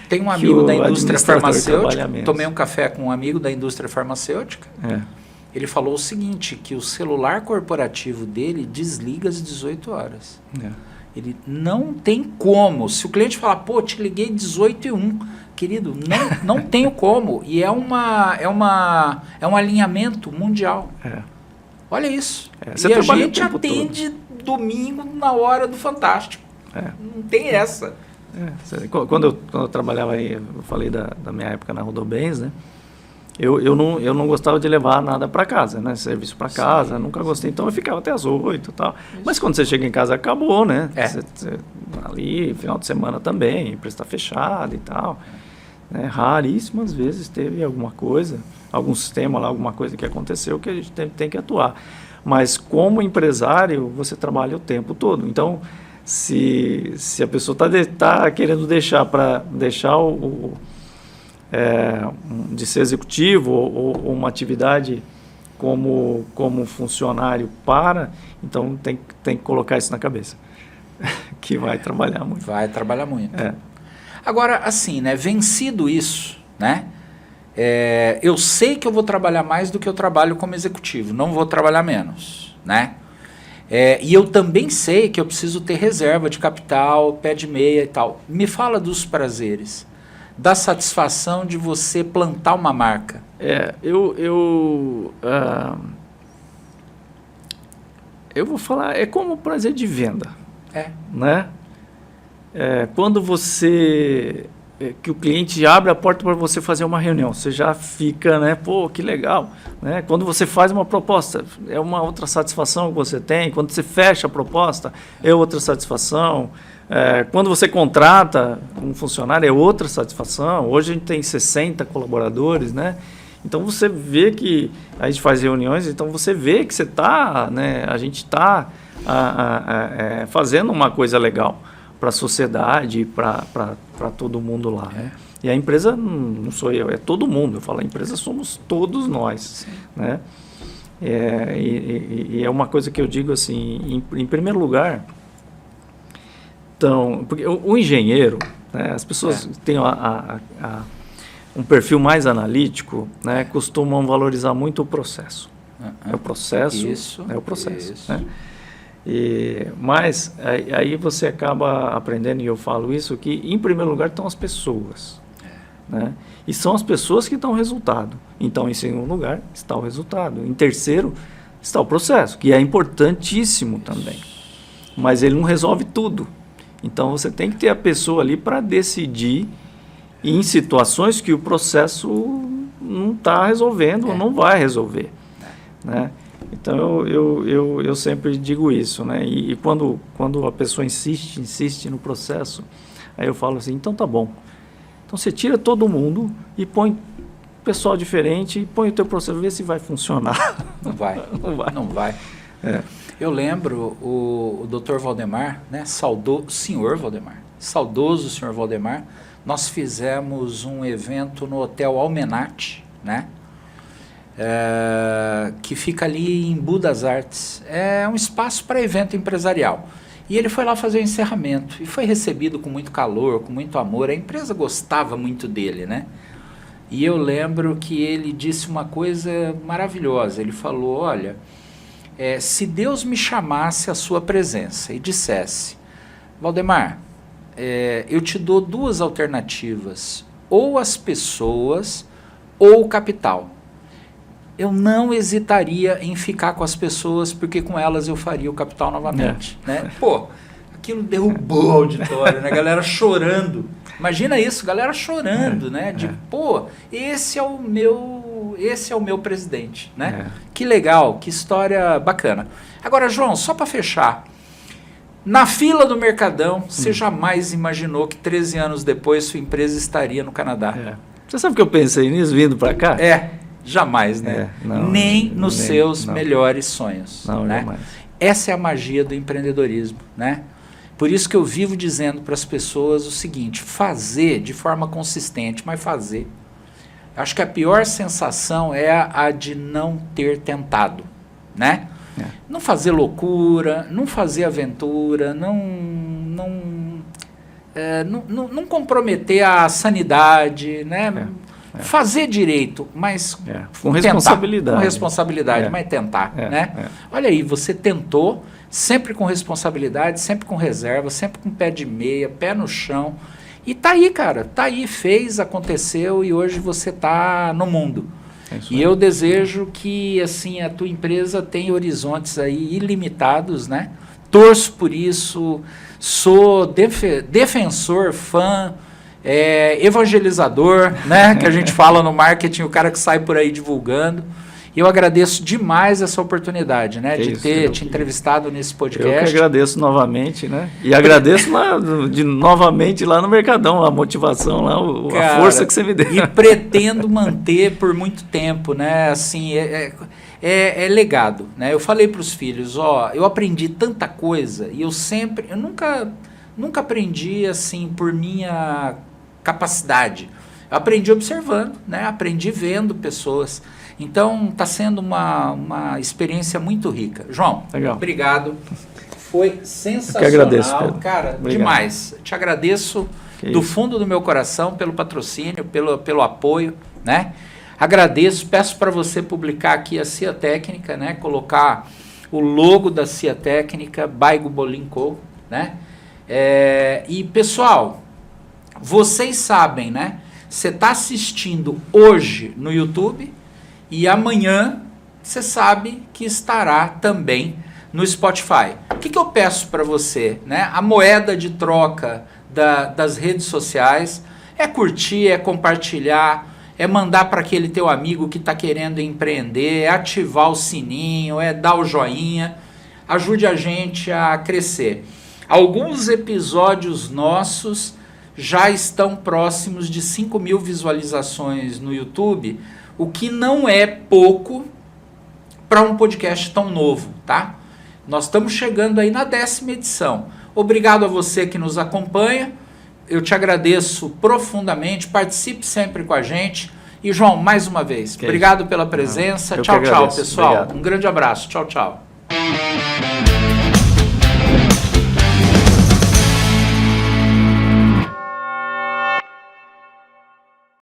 Tem um amigo da indústria farmacêutica, tomei um café com um amigo da indústria farmacêutica, ele falou o seguinte, que o celular corporativo dele desliga às 18 horas. Ele não tem como. Se o cliente falar, pô, te liguei 18h01, querido, não tenho como. E é um alinhamento mundial. Olha isso. E a gente atende domingo na hora do Fantástico. Não tem essa. Quando eu trabalhava aí, eu falei da minha época na Rodobens, né? Eu não gostava de levar nada para casa, né? Serviço para casa, nunca gostei. Então eu ficava até às 8 e tal. Mas quando você chega em casa, acabou, né? Ali, final de semana também, a empresa está fechada e tal. Né? Raríssimas vezes teve alguma coisa, algum sistema lá, alguma coisa que aconteceu que a gente tem que atuar. Mas como empresário, você trabalha o tempo todo. Então, se a pessoa está querendo deixar de ser executivo ou uma atividade como funcionário então tem que colocar isso na cabeça, que vai trabalhar muito. Vai trabalhar muito. Agora, assim, né, vencido isso, né, eu sei que eu vou trabalhar mais do que eu trabalho como executivo, não vou trabalhar menos, né? E eu também sei que eu preciso ter reserva de capital, pé de meia e tal. Me fala dos prazeres, da satisfação de você plantar uma marca. Eu vou falar, é como o prazer de venda. Né? Quando que o cliente abre a porta para você fazer uma reunião, você já fica, né? Pô, que legal, né? Quando você faz uma proposta, é uma outra satisfação que você tem. Quando você fecha a proposta, é outra satisfação. Quando você contrata um funcionário, é outra satisfação. Hoje a gente tem 60 colaboradores, né? Então você vê que a gente faz reuniões, então você vê que você está, né, a gente está fazendo uma coisa legal para a sociedade, para todo mundo lá. Né? E a empresa não sou eu, é todo mundo. Eu falo, a empresa somos todos nós. Né? E é uma coisa que eu digo assim, em primeiro lugar, então, porque o engenheiro, né, as pessoas têm um perfil mais analítico, né, costumam valorizar muito o processo. É o processo, é o processo. Né? Mas aí você acaba aprendendo, e eu falo isso, que em primeiro lugar estão as pessoas. Né? E são as pessoas que dão o resultado. Então, em segundo lugar, está o resultado. Em terceiro, está o processo, que é importantíssimo também. Mas ele não resolve tudo. Então, você tem que ter a pessoa ali para decidir em situações que o processo não está resolvendo ou não vai resolver. Né? Então, eu sempre digo isso. Né? E quando a pessoa insiste no processo, aí eu falo assim, então tá bom. Então, você tira todo mundo e põe pessoal diferente e põe o teu processo, vê se vai funcionar. Não vai. Não vai. Eu lembro o Dr. Valdemar, né? Senhor Valdemar, saudoso senhor Valdemar, nós fizemos um evento no Hotel Almenate, né? Que fica ali em Buda das Artes. É um espaço para evento empresarial. E ele foi lá fazer o encerramento e foi recebido com muito calor, com muito amor. A empresa gostava muito dele, né? E eu lembro que ele disse uma coisa maravilhosa. Ele falou, olha, se Deus me chamasse à sua presença e dissesse, Valdemar, eu te dou duas alternativas, ou as pessoas ou o capital. Eu não hesitaria em ficar com as pessoas, porque com elas eu faria o capital novamente. Né? Pô, aquilo derrubou o auditório, né? Galera chorando. Imagina isso, galera chorando, né? De, pô, esse é o meu presidente, né? Que legal, que história bacana. Agora, João, só para fechar, na fila do Mercadão, você jamais imaginou que 13 anos depois sua empresa estaria no Canadá. Você sabe que eu pensei nisso vindo para cá? Jamais, né? Nem nos seus melhores sonhos. Não, né? Jamais. Essa é a magia do empreendedorismo, né? Por isso que eu vivo dizendo para as pessoas o seguinte, fazer de forma consistente, mas fazer. Acho que a pior sensação é a de não ter tentado, né? Não fazer loucura, não fazer aventura, não comprometer a sanidade, né? Fazer direito, mas com responsabilidade. Tentar, com responsabilidade, mas tentar, né? Olha aí, você tentou, sempre com responsabilidade, sempre com reserva, sempre com pé de meia, pé no chão. E tá aí, cara, tá aí, fez, aconteceu e hoje você tá no mundo. E eu desejo que, assim, a tua empresa tenha horizontes aí ilimitados, né? Torço por isso, sou defensor, fã, evangelizador, né? Que a gente fala no marketing, o cara que sai por aí divulgando. E eu agradeço demais essa oportunidade, né? De ter te entrevistado nesse podcast. Eu que agradeço novamente, né? E agradeço novamente lá no Mercadão, a motivação lá, a força que você me deu. E pretendo manter por muito tempo, né? Assim, é legado, né? Eu falei para os filhos, eu aprendi tanta coisa e eu nunca aprendi assim por minha capacidade. Eu aprendi observando, né? Aprendi vendo pessoas. Então, está sendo uma experiência muito rica. João, legal. Obrigado. Foi sensacional. Eu que agradeço, Pedro. Cara, obrigado. Demais. Te agradeço do fundo do meu coração pelo patrocínio, pelo apoio, né? Agradeço, peço para você publicar aqui a CIA Técnica, né? Colocar o logo da CIA Técnica, by Gubolin Co, né? E, pessoal, vocês sabem, né? Você está assistindo hoje no YouTube e amanhã você sabe que estará também no Spotify. O que eu peço para você, né? A moeda de troca das redes sociais é curtir, é compartilhar, é mandar para aquele teu amigo que está querendo empreender, é ativar o sininho, é dar o joinha. Ajude a gente a crescer. Alguns episódios nossos já estão próximos de 5.000 visualizações no YouTube, o que não é pouco para um podcast tão novo, tá? Nós estamos chegando aí na 10ª edição. Obrigado a você que nos acompanha. Eu te agradeço profundamente. Participe sempre com a gente. E, João, mais uma vez, obrigado pela presença. Tchau, tchau, pessoal. Obrigado. Um grande abraço. Tchau, tchau.